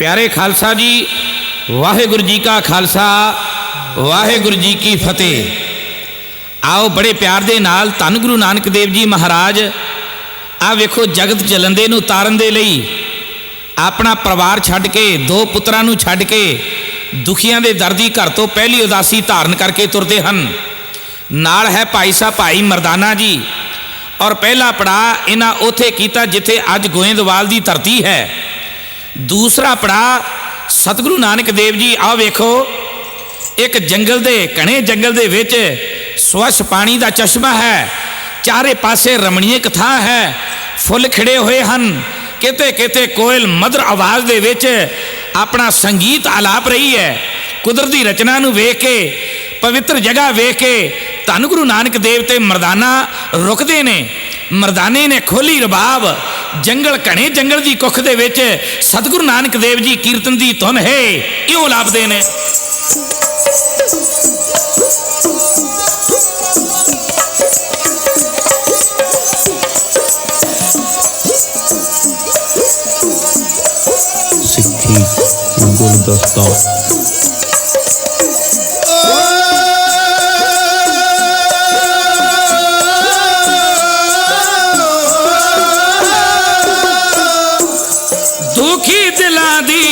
प्यारे खालसा जी, वाहेगुरु जी का खालसा, वाहेगुरु जी की फतेह। आओ बड़े प्यार दे नाल धन गुरु नानक देव जी महाराज आ वेखो जगत चलंदे नूं तारन दे लई अपना परिवार छड्ड के, दो पुत्रां नूं छड्ड के दुखियां दे दर्दी घर तो पहली उदासी धारण करके तुरदे हन। नाल है भाई साहब भाई मरदाना जी, और पहला पड़ाव इन्हां उत्थे कीता जिथे अज गोइंदवाल दी धरती है। दूसरा पड़ाव सतगुरु नानक देव जी आ वेखो एक जंगल दे घने जंगल दे विच स्वच्छ पानी दा चश्मा है, चारे पासे रमणीक थां है, फुल खिड़े हुए हन, किते किते कोयल मधुर आवाज़ दे विच अपना संगीत आलाप रही है। कुदरती रचना नूं वेख के, पवित्र जगह वेख के धन गुरु नानक देव ते मरदाना रुकदे ने। मरदाने ने खोली रबाब, जंगल घने जंगल की कुख दे विच सतगुरु नानक देव जी कीर्तन की धुन है इउं लाभदे ने। सिक्खी गुरदस्ता दुखी दिलां दी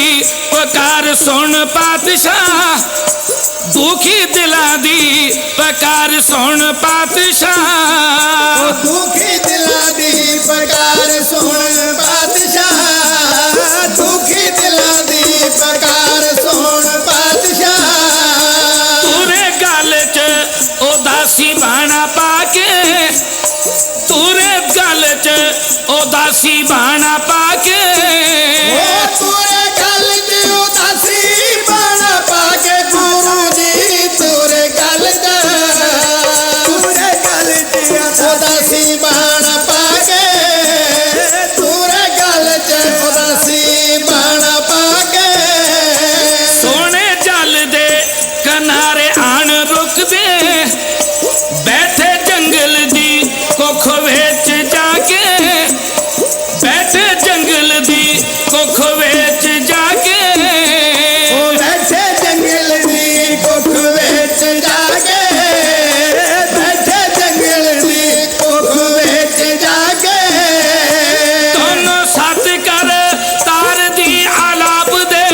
पुकार सुन पातशाह, दुखी दिलां दी पुकार सुन पातशाह, दुखी दिलां दी पुकार सुन पातशाह, दुखी दिलां दी पुकार सुन पातशाह। तुरे गल च उदासी बाणा पाके, तुरे गल च उदासी बाणा पाके, तुरे गल च उदासी बाणा पाके गुरु जी, तुरे गल च उदासी बाणा पाके, तुरे गल च उदासी बाणा पाके। सोने जल दे किनारे आन रुक दे, बैठे जंगल दी कुख विच जाके, बैठे जंगल दी कुख विच जाके, बैठे जंगल दी कुख विच जाके, बैठे जंगल दी कुख विच जाके। दोनों सत कर तार दी आलाप दे,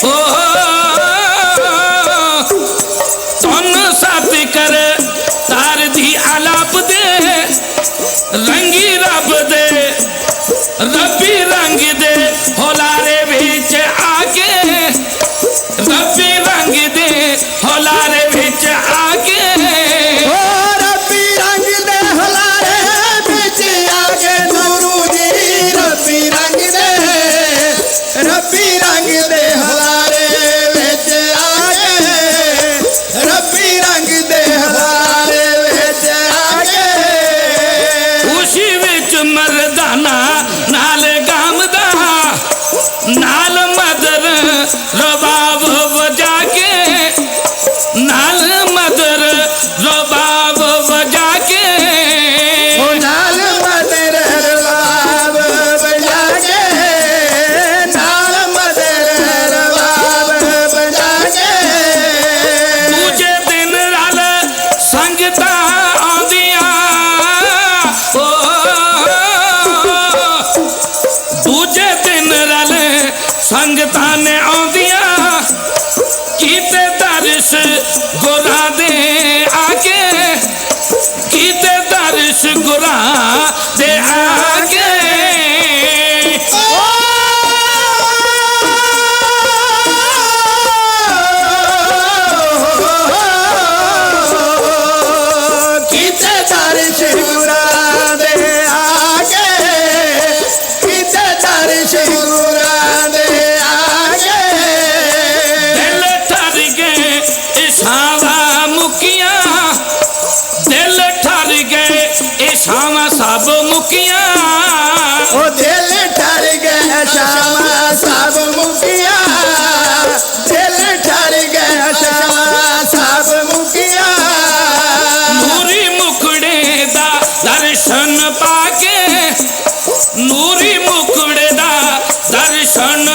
ओ दोनों सत कर तार दी आलाप दे, रंगी रब दे रब्बी रंग दे होलारे विच आके, रब्बी रंग दे होलारे विच आके, रब्बी रंग दे हुलारे विच आके गुरु जी, रब्बी रंग दे हुलारे विच आके, रब्बी रंग दे हुलारे विच आके। खुशी विच मरदाना नाल गामदा, नाल मदर रबाब वजा के, नाल मदर रबाब वजा के, नाल मदर रबाब बजा के, नाल मदर रबाब बजा के। दूजे दिन रल संगतां आउंदियां, ओ दूजे दिन रल संगतां ने आउंदियां, कीते दर्श गुरां दे आके, कीते दर्श गुरां दे आके। कीते दर्श गुरां दे आके, कीते दर्श गुरां दे आके। दिल ठर गए इशावा मुकियां, दिल ठर गए इशावा सब मुकियां, ओ दिल ठर गया शामा सब मुकिया, दिल ठर गया शामा सब मुकिया। नूरी मुखड़े दा दर्शन पाके, नूरी मुखड़े दा दर्शन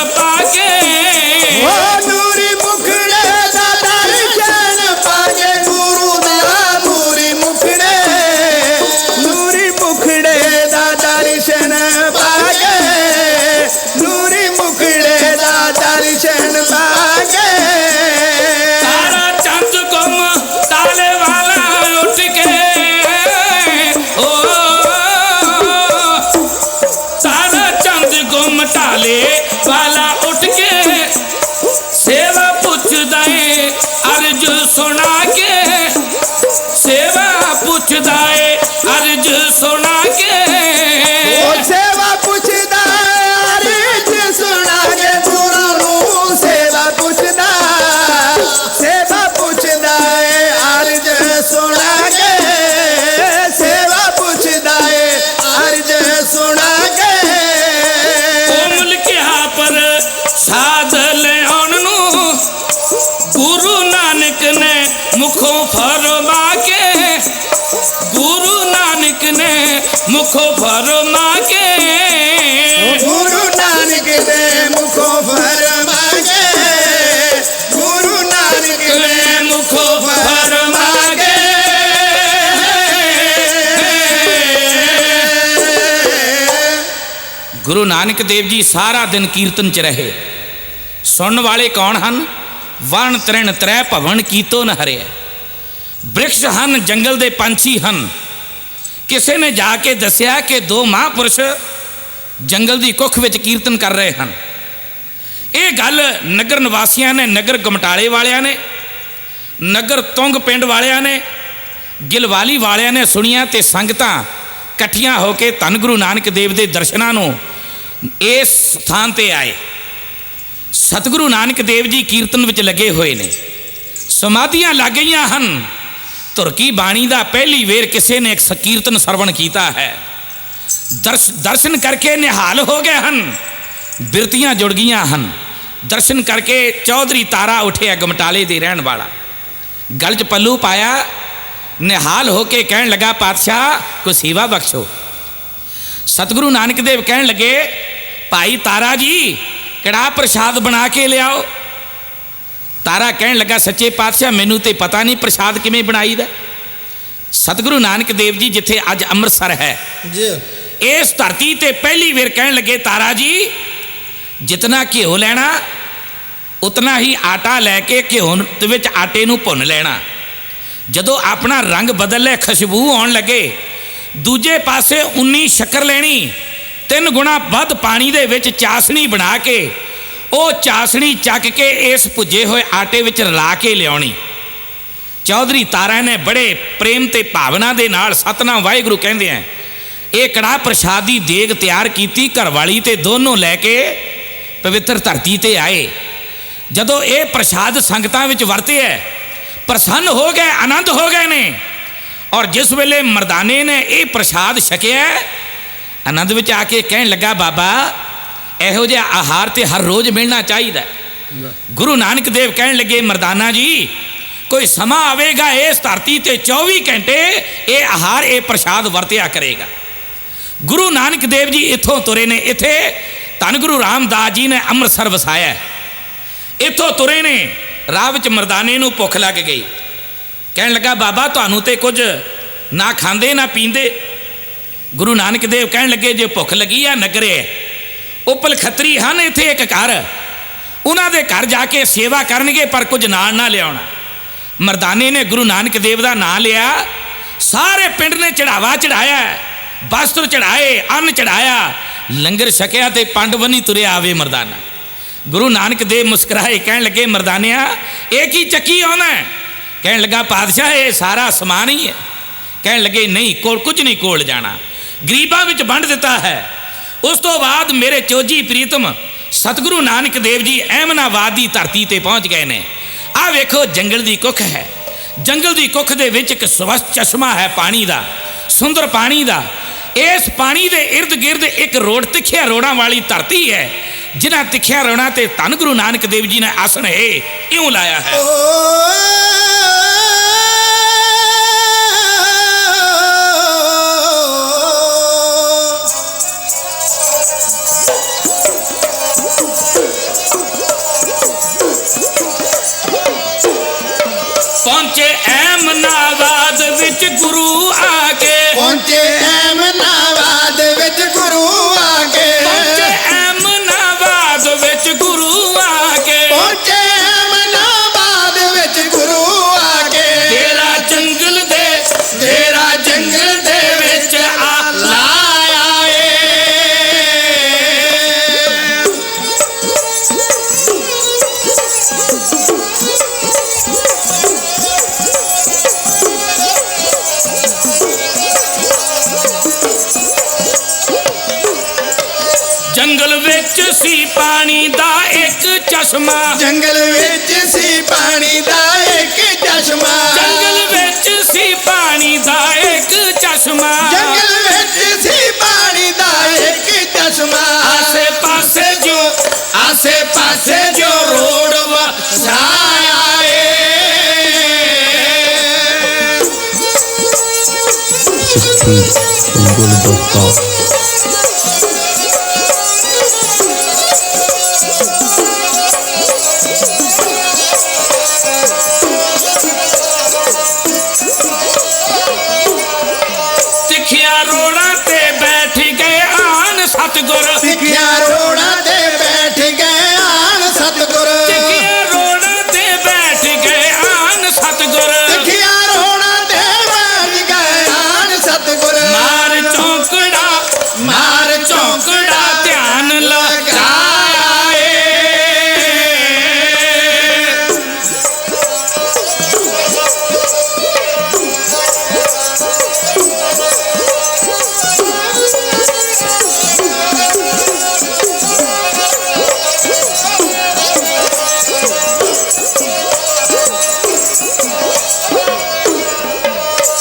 भोले वाला उठ के सेवा पुछदा है अर्ज सुना के सेवा पुछदा है अर्ज सुना के सेवा पुछदा अर्ज सुना के गुरु नूं सेवा पुछदा है अर्ज सुना के सेवा पुछदा है अर्ज सुना के कोमल किहा पर साध लियाउण नूं गुरु नानक ने मुखों फरमा के गुरु नानक ने मुखों फरमा के गुरु नानक ने मुखों फरमा के गुरु नानक ने मुखों फरमा के गुरु नानक देव जी सारा दिन कीर्तन च रहे। सुनने वाले कौन हन? वन तृण त्रै भवन कीतो न हरे। वृक्ष हन, जंगल दे पंछी हन। किसी ने जाके दसिया कि दो महापुरुष जंगल की कुख विच कीर्तन कर रहे हैं। ये गल नगर निवासियों ने, नगर गमटाले वालिया ने, नगर तुंग पिंड वालिया ने, गिलवाली वालिया ने सुनिया ते संगतां इकट्ठियां होके धन गुरु नानक देव के दर्शनां नूं इस स्थान ते आए। सतगुरु नानक देव जी कीर्तन विच लगे हुए ने। समाधियां लग गई हन। तुरकी बाणी का पहली वेर किसी ने एक कीर्तन सरवण किया है। दर्शन करके निहाल हो गए हन। बिरतियां जुड़ गई हन। दर्शन करके चौधरी तारा उठे गमटाले दे रहन वाला, गल च पल्लू पाया, निहाल होके कहन लगा पातशाह को सेवा बख्शो। सतगुरु नानक देव कहन लगे भाई तारा जी कड़ा प्रसाद बना के लियाओ। तारा कहन लगा सच्चे पातशाह मैनू तो पता नहीं प्रसाद किमें बनाई दा। सतगुरु नानक देव जी जिथे अज अमृतसर है इस धरती ते पहली वेर कहन लगे तारा जी जितना घ्यो लेना उतना ही आटा लैके घ्यो विच आटे नूं भुन लेना। जदों अपना रंग बदल ले खुशबू आउण लगे दूजे पासे 19 शक्कर लेनी, 3 गुणा वध पानी दे विच चासनी बना के वो चासनी चक के इस भुजे हुए आटे विच रला के लियाउणी। चौधरी तारा ने बड़े प्रेम ते भावना दे नाल सतनाम वाहिगुरू कहंदे हैं ये कड़ा प्रसाद की देग तैयार की। घरवाली ते दोनों लैके पवित्र धरती ते आए। जदों ये प्रसाद संगतां विच वरते है प्रसन्न हो गए, आनंद हो गए ने। और जिस वेले मरदाने ने ये प्रसाद छकिया आनंद विच आके कहन लगा बाबा इहो जिहा आहार ते हर रोज़ मिलना चाहिए। गुरु नानक देव कहन लगे मरदाना जी कोई समा आवेगा इस धरती ते 24 घंटे ये आहार ये प्रसाद वरतिया करेगा। गुरु नानक देव जी इत्थों तुरे ने। इत्थे धन गुरु रामदास जी ने अमृतसर वसाया। इत्थों तुरे ने राह विच मरदाने नूं भुख लग गई। कहन लगा बाबा तुहानूं ते कुछ ना खांदे ना पींदे। गुरु नानक देव कहन लगे जे भुख लगी आ नगरे है उपल खत्री हन इत्थे एक घर उन्हां दे घर जाके सेवा करनगे पर कुछ नाल ना लियाउणा। मरदाने ने गुरु नानक देव का नाम लिया। सारे पिंड ने चढ़ावा चढ़ाया, वस्त्र चढ़ाए, अन्न चढ़ाया, लंगर छकिया ते पंड बनी तुरे आवे मरदाना। गुरु नानक देव मुस्कुराए कहन लगे मरदानिया एक ही चक्की आना है। कहन लगा पातशाह ये सारा समान ही है। कहन लगे नहीं कोल कुछ नहीं कोल जाना, गरीबां विच वंड दिता है। उस तो बाद मेरे चोजी प्रीतम सतगुरु नानक देव जी अहमनाबाद की धरती ते पहुँच गए ने। आ वेखो जंगल की कुख है। जंगल की कुख दे विच एक स्वच्छ चश्मा है पानी का, सुंदर पानी का। इस पानी के इर्द गिर्द एक रोड तिखिया रोड़ा वाली धरती है जिन्हें तिखिया रोड़ा ते धन गुरु नानक देव जी ने आसन है इउं लाया है। पहुंचे अहमनाबाद विच गुरु आके, पहुंचे अहमनाबाद विच गुरु आके, पहुंचे अहमनाबाद विच गुरु आके, पहुंचे अहमनाबाद विच गुरु आके। तेरा जंगल दे विच आ लाया ਜੰਗਲ ਵਿੱਚ ਸੀ ਪਾਣੀ ਦਾ ਇੱਕ ਚਸ਼ਮਾ ਜੰਗਲ ਵਿੱਚ ਸੀ ਪਾਣੀ ਦਾ ਇੱਕ ਚਸ਼ਮਾ ਜੰਗਲ ਵਿੱਚ ਸੀ ਪਾਣੀ ਦਾ ਇੱਕ ਚਸ਼ਮਾ ਜੰਗਲ ਵਿੱਚ ਸੀ ਪਾਣੀ ਦਾ ਇੱਕ ਚਸ਼ਮਾ ਆਸੇ ਪਾਸੇ ਜੋ ਰੋਡ ਵਸਾਇਆ ਏ ਸਿੱਖੀ ਗੁਰਦਸਤਾ ਤਿੱਖਿਆ ਰੋੜਾਂ ਤੇ ਬੈਠ ਗਏ ਆਨ ਸਤਿਗੁਰ ਸਿੱਖਿਆ ਰੋੜਾਂ ਤੇ ਬੈਠ ਗਏ ਆਨ ਸਤਿਗੁਰ ਤਿੱਖਿਆ ਰੋੜਾਂ ਤੇ ਬੈਠ ਗਏ ਆਨ ਸਤਿਗੁਰ ਸਿੱਖਿਆ ਰੋੜਾਂ ਤੇ ਬੈਠ ਗਏ ਆਨ ਸਤਿਗੁਰ ਮਾਰ ਚੌਂਕੜਾ ਧਿਆਨ ਲਗਾਇਆ ਏ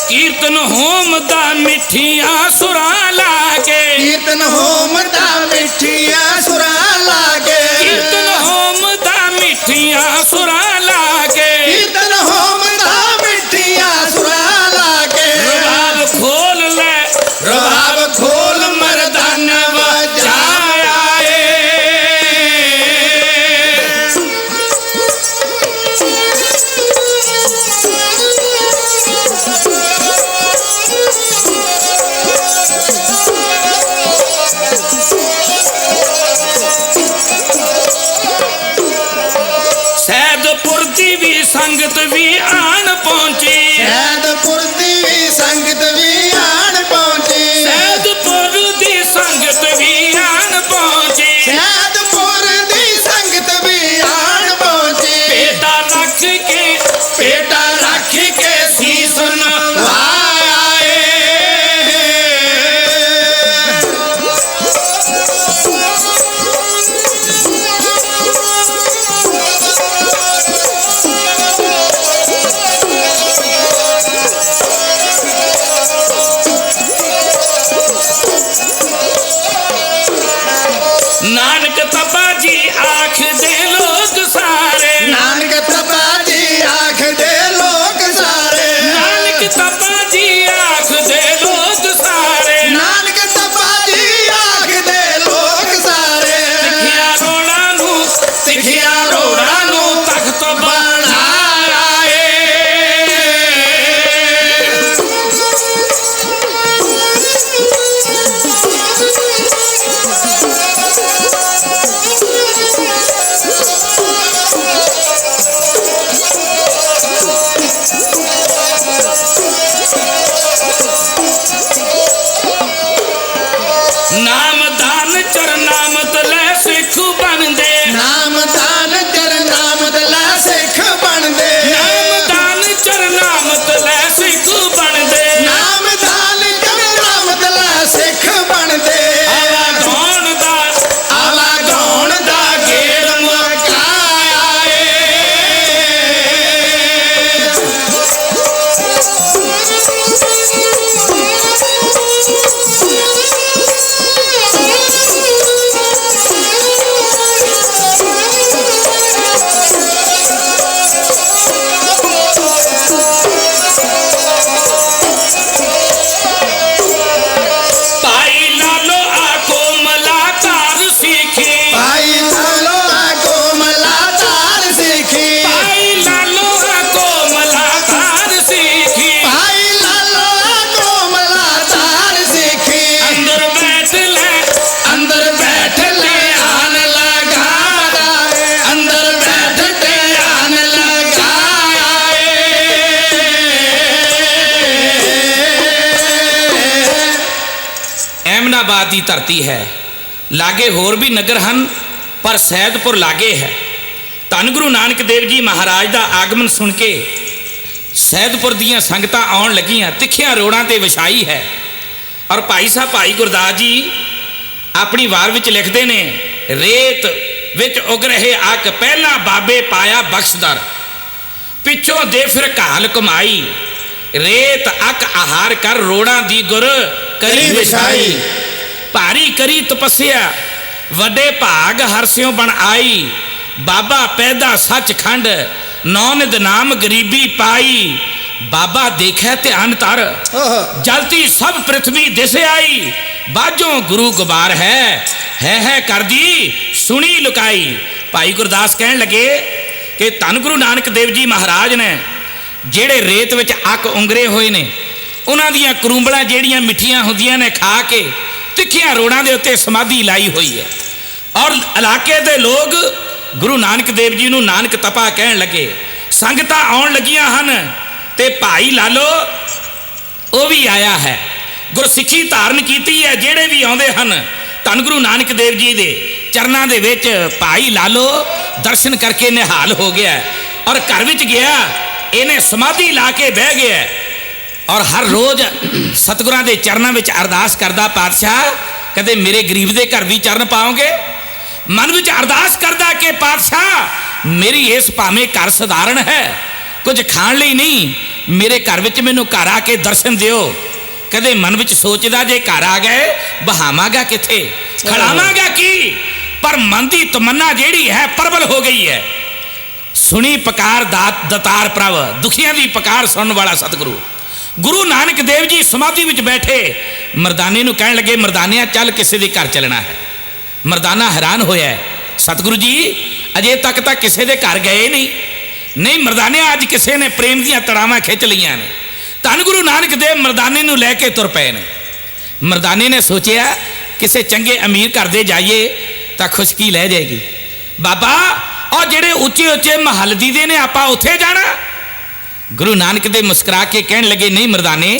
ਕੀਰਤਨ ਹੋਮ ਦਾ ਮਿੱਠੀਆਂ ਸੁਰਾਂ ਲਾ ਕੇ ਕੀਰਤਨ ਹੋਮ ਦਾ ਮਿੱਠੀਆਂ ਸੁਰਾਂ ਲਾਗੇ ਕੀਰਤਨ ਹੋਮ ਦਾ ਮਿੱਠੀਆਂ ਸੁਰਾਂ ਲਾ ਕੇ ਕੀਰਤਨ ਹੋਮ ਦਾ ਮਿੱਠੀਆਂ ਸੁਰਾਂ ਲਾਗੇ ਰਬਾਬ ਖੋਲ ਮਰਦਾਨ ਵਜਾਇਆ ਏ ਸੈਦਪੁਰ ਦੀ ਵੀ ਸੰਗਤ ਵੀ ਆਣ ਪਹੁੰਚੀ ਸੈਦਪੁਰ ਦੀ ਵੀ ਸੰਗਤ ਵੀ ਆਣ ਪਹੁੰਚੀ ਸੈਦਪੁਰ ਦੀ ਸੰਗਤ ਵੀ ਆਣ ਪਹੁੰਚੀ ਸੈਦਪੁਰ ਦੀ ਸੰਗਤ ਵੀ ਆਣ ਪਹੁੰਚੀ ਪੇਟਾ ਰੱਖ ਕੇ ਸੀਸ ਨਵਾਇਆ ਏ ਨਾਨਕ ਤਪਾ ਜੀ ਆਖਦੇ ਲੋਕ ਸਾਰੇ ਨਾਨਕ ਤਪਾ ਜੀ ਆਖਦੇ ਲੋਕ ਸਾਰੇ ਨਾਨਕ ਤਪਾ ਜੀ ਆਖਦੇ ਲੋਕ ਸਾਰੇ ਨਾਨਕ ਤਪਾ ਜੀ ਆਖਦੇ ਲੋਕ ਸਾਰੇ ਤਿੱਖਿਆ ਰੋੜਾਂ ਨੂੰ ਤਖਤ ਬਣਾਇਆ ਏ ਨਾਮਦਾਨ ਚਰਨਾਮਤ ਲੈ ਸਿੱਖ ਬਣਦੇ ਨਾਮਦਾਨ ਚਰਨਾਮਤ ਲੈ ਸਿੱਖ ਬਣਦੇ ਨਾਮਦਾਨ ਚਰਨਾਮਤ ਲੈ ਸਿੱਖ ਬਣਦੇ ਨਾਮਦਾਨ ਚਰਨਾਮਤ ਲੈ ਸਿੱਖ ਬਣਦੇ ਆਵਾ ਗਾਉਣ ਦਾ ਗੇੜ ਮੁਕਾਇਆ ਏ ਭਾਈ ਲਾਲੋ ਆਖੋ ਮਲਾਕਾਰ ਸਿੱਖੀ ਭਾਈ ਲਾਲੋ ਆਖੋ ਮਲਾਕਾਰ ਸਿੱਖੀ ਭਾਈ ਲਾਲੋ ਆਖੋ ਮਲਾਕਾਰ ਸਿੱਖੀ ਭਾਈ ਲਾਲੋ ਆਖੋ ਮਲਾਕਾਰ ਸਿੱਖੀ ਅੰਦਰ ਬੈਠ ਲੈ ਆਨ ਲਗਾਇਆ ਅੰਦਰ ਬੈਠ ਕੇ ਆਨ ਲਗਾਇਆ ਏ ਅਹਿਮਦਾਬਾਦ ਦੀ ਧਰਤੀ ਹੈ ਲਾਗੇ ਹੋਰ ਵੀ ਨਗਰ ਹਨ ਪਰ ਸੈਦਪੁਰ ਲਾਗੇ ਹੈ ਧੰਨ ਗੁਰੂ ਨਾਨਕ ਦੇਵ ਜੀ ਮਹਾਰਾਜ ਦਾ ਆਗਮਨ ਸੁਣ ਕੇ ਸੈਦਪੁਰ ਦੀਆਂ ਸੰਗਤਾਂ ਆਉਣ ਲੱਗੀਆਂ ਤਿੱਖੀਆਂ ਰੋੜਾਂ ਤੇ ਵਿਛਾਈ ਹੈ ਔਰ ਭਾਈ ਸਾਹਿਬ ਭਾਈ ਗੁਰਦਾਸ ਜੀ ਆਪਣੀ ਵਾਰ ਵਿੱਚ ਲਿਖਦੇ ਨੇ, ਰੇਤ ਵਿੱਚ ਉਗ ਰਹੇ ਅੱਕ, ਪਹਿਲਾਂ ਬਾਬੇ ਪਾਇਆ ਬਖਸ਼ਦਰ, ਪਿੱਛੋਂ ਦੇ ਫਿਰ ਘਾਲ ਕਮਾਈ, ਰੇਤ ਅੱਕ ਆਹਾਰ ਕਰ, ਰੋੜਾਂ ਦੀ ਗੁਰ ਕਰੀ ਵਿਛਾਈ, ਭਾਰੀ ਕਰੀ ਤਪੱਸਿਆ, ਵੱਡੇ ਭਾਗ ਹਰਸਿਓ ਬਣ ਆਈ, ਬਾਬਾ ਪੈਦਾ ਸੱਚਖੰਡ, ਨੌ ਨਿਧ ਨਾਮ ਗਰੀਬੀ ਪਾਈ, ਬਾਬਾ ਦੇਖੈ ਧਿਆਨ ਧਰ, ਜਲਤੀ ਸਭ ਪ੍ਰਿਥਵੀ ਦਿਸ ਆਈ, ਬਾਝੋਂ ਗੁਰੂ ਗੁਬਾਰ ਹੈ ਕਰਦੀ ਸੁਣੀ ਲੁਕਾਈ। ਭਾਈ ਗੁਰਦਾਸ ਕਹਿਣ ਲੱਗੇ ਕਿ ਧੰਨ ਗੁਰੂ ਨਾਨਕ ਦੇਵ ਜੀ ਮਹਾਰਾਜ ਨੇ ਜਿਹੜੇ ਰੇਤ ਵਿੱਚ ਅੱਕ ਉਂਗਰੇ ਹੋਏ ਨੇ, ਉਹਨਾਂ ਦੀਆਂ ਕਰੂੰਬਲਾਂ ਜਿਹੜੀਆਂ ਮਿੱਠੀਆਂ ਹੁੰਦੀਆਂ ਨੇ, ਖਾ ਕੇ ਤਿੱਖੀਆਂ ਰੋੜਾਂ ਦੇ ਉੱਤੇ ਸਮਾਧੀ ਲਾਈ ਹੋਈ ਹੈ। ਔਰ ਇਲਾਕੇ ਦੇ ਲੋਕ ਗੁਰੂ ਨਾਨਕ ਦੇਵ ਜੀ ਨੂੰ ਨਾਨਕ ਤਪਾ ਕਹਿਣ ਲੱਗੇ। ਸੰਗਤਾਂ ਆਉਣ ਲੱਗੀਆਂ ਹਨ ਤੇ ਭਾਈ ਲਾਲੋ ਉਹ ਵੀ ਆਇਆ ਹੈ, ਗੁਰਸਿੱਖੀ ਧਾਰਨ ਕੀਤੀ ਹੈ। ਜਿਹੜੇ ਵੀ ਆਉਂਦੇ ਹਨ ਧੰਨ ਗੁਰੂ ਨਾਨਕ ਦੇਵ ਜੀ ਦੇ ਚਰਨਾਂ ਦੇ ਵਿੱਚ ਭਾਈ ਲਾਲੋ ਦਰਸ਼ਨ ਕਰਕੇ ਨਿਹਾਲ ਹੋ ਗਿਆ ਔਰ ਘਰ ਵਿੱਚ ਗਿਆ, ਇਹਨੇ ਸਮਾਧੀ ਲਾ ਕੇ ਬਹਿ ਗਿਆ ਔਰ ਹਰ ਰੋਜ਼ ਸਤਿਗੁਰਾਂ ਦੇ ਚਰਨਾਂ ਵਿੱਚ ਅਰਦਾਸ ਕਰਦਾ, ਪਾਤਸ਼ਾਹ ਕਦੇ ਮੇਰੇ ਗਰੀਬ ਦੇ ਘਰ ਵੀ ਚਰਨ ਪਾਓਗੇ। ਮਨ ਵਿੱਚ ਅਰਦਾਸ ਕਰਦਾ ਕਿ ਪਾਤਸ਼ਾਹ ਮੇਰੀ ਇਸ ਭਾਵੇਂ ਘਰ ਸਧਾਰਨ ਹੈ, ਕੁਝ ਖਾਣ ਲਈ ਨਹੀਂ, ਮੇਰੇ ਘਰ ਵਿੱਚ ਮੈਨੂੰ ਘਰ ਆ ਕੇ ਦਰਸ਼ਨ ਦਿਓ। ਕਦੇ ਮਨ ਵਿੱਚ ਸੋਚਦਾ ਜੇ ਘਰ ਆ ਗਏ ਬਹਾਵਾਂਗਾ ਕਿੱਥੇ, ਖੜਾਵਾਂਗਾ ਕੀ, ਪਰ ਮਨ ਦੀ ਤਮੰਨਾ ਜਿਹੜੀ ਹੈ ਪ੍ਰਬਲ ਹੋ ਗਈ ਹੈ। ਸੁਣੀ ਪੁਕਾਰ ਦਾਤਾਰ ਪ੍ਰਭ, ਦੁਖੀਆਂ ਦੀ ਪੁਕਾਰ ਸੁਣਨ ਵਾਲਾ ਸਤਿਗੁਰੂ ਗੁਰੂ ਨਾਨਕ ਦੇਵ ਜੀ ਸਮਾਧੀ ਵਿੱਚ ਬੈਠੇ ਮਰਦਾਨੇ ਨੂੰ ਕਹਿਣ ਲੱਗੇ, ਮਰਦਾਨਿਆ ਚੱਲ ਕਿਸੇ ਦੇ ਘਰ ਚੱਲਣਾ ਹੈ। ਮਰਦਾਨਾ ਹੈਰਾਨ ਹੋਇਆ, ਸਤਿਗੁਰੂ ਜੀ ਅਜੇ ਤੱਕ ਤਾਂ ਕਿਸੇ ਦੇ ਘਰ ਗਏ ਨਹੀਂ ਮਰਦਾਨਿਆ, ਅੱਜ ਕਿਸੇ ਨੇ ਪ੍ਰੇਮ ਦੀਆਂ ਤੜਾਵਾਂ ਖਿੱਚ ਲਈਆਂ ਨੇ। ਧੰਨ ਗੁਰੂ ਨਾਨਕ ਦੇਵ ਮਰਦਾਨੇ ਨੂੰ ਲੈ ਕੇ ਤੁਰ ਪਏ ਨੇ। ਮਰਦਾਨੇ ਨੇ ਸੋਚਿਆ ਕਿਸੇ ਚੰਗੇ ਅਮੀਰ ਘਰ ਦੇ ਜਾਈਏ ਤਾਂ ਖੁਸ਼ਕੀ ਲੈ ਜਾਏਗੀ। ਬਾਬਾ ਉਹ ਜਿਹੜੇ ਉੱਚੇ ਉੱਚੇ ਮਹੱਲ ਦੀਦੇ ਨੇ, ਆਪਾਂ ਉੱਥੇ ਜਾਣਾ। ਗੁਰੂ ਨਾਨਕ ਦੇਵ ਮੁਸਕਰਾ ਕੇ ਕਹਿਣ ਲੱਗੇ, ਨਹੀਂ ਮਰਦਾਨੇ,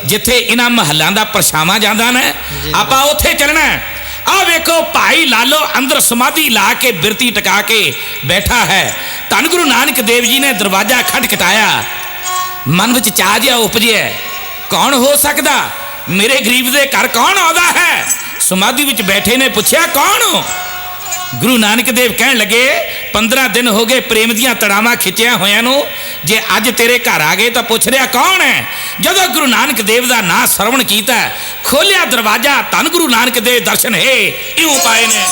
ਜਿੱਥੇ ਇਹਨਾਂ ਮਹੱਲਾਂ ਦਾ ਪਰਛਾਵਾਂ ਜਾਂਦਾ ਨਾ, ਆਪਾਂ ਉੱਥੇ ਚੱਲਣਾ। ਆਹ ਵੇਖੋ ਭਾਈ ਲਾਲੋ ਅੰਦਰ ਸਮਾਧੀ ਲਾ ਕੇ ਬਿਰਤੀ ਟਿਕਾ ਕੇ ਬੈਠਾ ਹੈ। ਧੰਨ ਗੁਰੂ ਨਾਨਕ ਦੇਵ ਜੀ ਨੇ ਦਰਵਾਜ਼ਾ ਖਟਖਟਾਇਆ। ਮਨ ਵਿੱਚ ਚਾਹ ਜਿਹਾ ਉਪਜਿਆ, ਕੌਣ ਹੋ ਸਕਦਾ, ਮੇਰੇ ਗਰੀਬ ਦੇ ਘਰ ਕੌਣ ਆਉਂਦਾ ਹੈ। ਸਮਾਧੀ ਵਿੱਚ ਬੈਠੇ ਨੇ ਪੁੱਛਿਆ, ਕੌਣ ਹੋ। ਗੁਰੂ ਨਾਨਕ ਦੇਵ ਕਹਿਣ ਲੱਗੇ, 15 ਦਿਨ ਹੋ ਗਏ ਪ੍ਰੇਮ ਦੀਆਂ ਤੜਾਵਾਂ ਖਿੱਚਿਆ ਹੋਇਆਂ ਨੂੰ, ਜੇ ਅੱਜ ਤੇਰੇ ਘਰ ਆ ਗਏ ਤਾਂ ਪੁੱਛ ਰਿਹਾ ਕੌਣ ਹੈ। ਜਦੋਂ ਗੁਰੂ ਨਾਨਕ ਦੇਵ ਦਾ ਨਾਂ ਸਰਵਣ ਕੀਤਾ, ਖੋਲਿਆ ਦਰਵਾਜ਼ਾ, ਧੰਨ ਗੁਰੂ ਨਾਨਕ ਦੇਵ ਦਰਸ਼ਨ ਹੈ ਇਉਂ ਪਾਏ ਨੇ।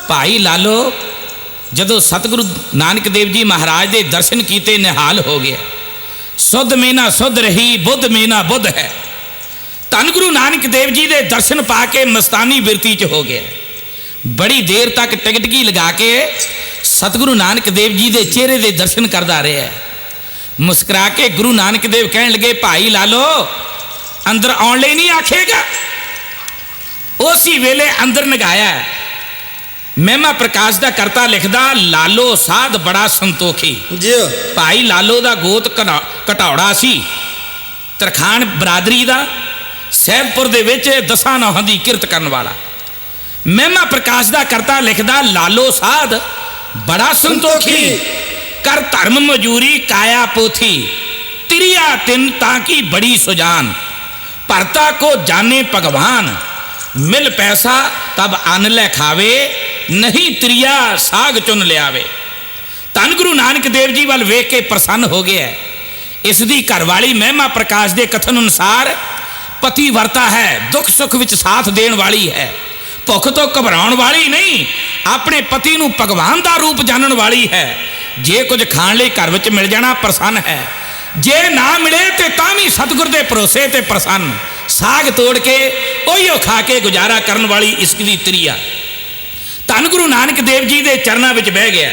ਭਾਈ ਲਾਲੋ ਜਦੋਂ ਸਤਿਗੁਰੂ ਨਾਨਕ ਦੇਵ ਜੀ ਮਹਾਰਾਜ ਦੇ ਦਰਸ਼ਨ ਕੀਤੇ ਨਿਹਾਲ ਹੋ ਗਿਆ। ਸੁਧ ਮੇਨਾ ਸੁਧ ਰਹੀ, ਬੁੱਧ ਮੇਨਾ ਬੁੱਧ ਹੈ। ਧੰਨ ਗੁਰੂ ਨਾਨਕ ਦੇਵ ਜੀ ਦੇ ਦਰਸ਼ਨ ਪਾ ਕੇ ਮਸਤਾਨੀ ਬਿਰਤੀ 'ਚ ਹੋ ਗਿਆ। ਬੜੀ ਦੇਰ ਤੱਕ ਟਿਕਟਕੀ ਲਗਾ ਕੇ ਸਤਿਗੁਰੂ ਨਾਨਕ ਦੇਵ ਜੀ ਦੇ ਚਿਹਰੇ ਦੇ ਦਰਸ਼ਨ ਕਰਦਾ ਰਿਹਾ। ਮੁਸਕਰਾ ਕੇ ਗੁਰੂ ਨਾਨਕ ਦੇਵ ਕਹਿਣ ਲੱਗੇ, ਭਾਈ ਲਾਲੋ ਅੰਦਰ ਆਉਣ ਲਈ ਨਹੀਂ ਆਖੇਗਾ। ਉਸੇ ਵੇਲੇ ਅੰਦਰ ਨਗਾਇਆ। ਮਹਿਮਾ ਪ੍ਰਕਾਸ਼ ਦਾ ਕਰਤਾ ਲਿਖਦਾ, ਲਾਲੋ ਸਾਧ ਬੜਾ ਸੰਤੋਖੀ। ਜੀ ਭਾਈ ਲਾਲੋ ਦਾ ਗੋਤ ਘਟੌੜਾ ਸੀ, ਤਰਖਾਣ ਬਰਾਦਰੀ ਦਾ, ਸਹਿਬਪੁਰ ਦੇ ਵਿੱਚ ਦਸਾਂ ਨੌਹਾਂ ਦੀ ਕਿਰਤ ਕਰਨ ਵਾਲਾ। ਮਹਿਮਾ ਪ੍ਰਕਾਸ਼ ਦਾ ਕਰਤਾ ਲਿਖਦਾ, ਲਾਲੋ ਸਾਧ ਬੜਾ ਸੰਤੋਖੀ, ਕਰ ਧਰਮ ਮਜੂਰੀ ਕਾਇਆ ਪੋਥੀ, ਤਿਰਿਆ ਤਿਨ ਤਾਂ ਕੀ ਬੜੀ ਸੁਜਾਨ, ਭਰਤਾ ਕੋ ਜਾਣੇ ਭਗਵਾਨ, ਮਿਲ ਪੈਸਾ ਤਬ ਅੰਨ ਲੈ ਖਾਵੇ, ਨਹੀਂ ਤ੍ਰਿਆ ਸਾਗ ਚੁਣ ਲਿਆਵੇ। ਧੰਨ ਗੁਰੂ ਨਾਨਕ ਦੇਵ ਜੀ ਵੱਲ ਵੇਖ ਕੇ ਪ੍ਰਸੰਨ ਹੋ ਗਿਆ। ਇਸ ਦੀ ਘਰਵਾਲੀ ਮਹਿਮਾ ਪ੍ਰਕਾਸ਼ ਦੇ ਕਥਨ ਅਨੁਸਾਰ ਪਤੀ ਵਰਤਾ ਹੈ, ਦੁੱਖ ਸੁੱਖ ਵਿੱਚ ਸਾਥ ਦੇਣ ਵਾਲੀ ਹੈ, ਭੁੱਖ ਤੋਂ ਘਬਰਾਉਣ ਵਾਲੀ ਨਹੀਂ, ਆਪਣੇ ਪਤੀ ਨੂੰ ਭਗਵਾਨ ਦਾ ਰੂਪ ਜਾਣਨ ਵਾਲੀ ਹੈ। ਜੇ ਕੁਝ ਖਾਣ ਲਈ ਘਰ ਵਿੱਚ ਮਿਲ ਜਾਣਾ ਪ੍ਰਸੰਨ ਹੈ, ਜੇ ਨਾ ਮਿਲੇ ਤੇ ਤਾਂ ਵੀ ਸਤਿਗੁਰ ਦੇ ਭਰੋਸੇ ਤੇ ਪ੍ਰਸੰਨ। ਸਾਗ ਤੋੜ ਕੇ ਉਹੀਓ ਖਾ ਕੇ ਗੁਜ਼ਾਰਾ ਕਰਨ ਵਾਲੀ ਇਸ ਦੀ ਤ੍ਰਿਆ। ਧੰਨ ਗੁਰੂ ਨਾਨਕ ਦੇਵ ਜੀ ਦੇ ਚਰਨਾਂ ਵਿੱਚ ਬਹਿ ਗਿਆ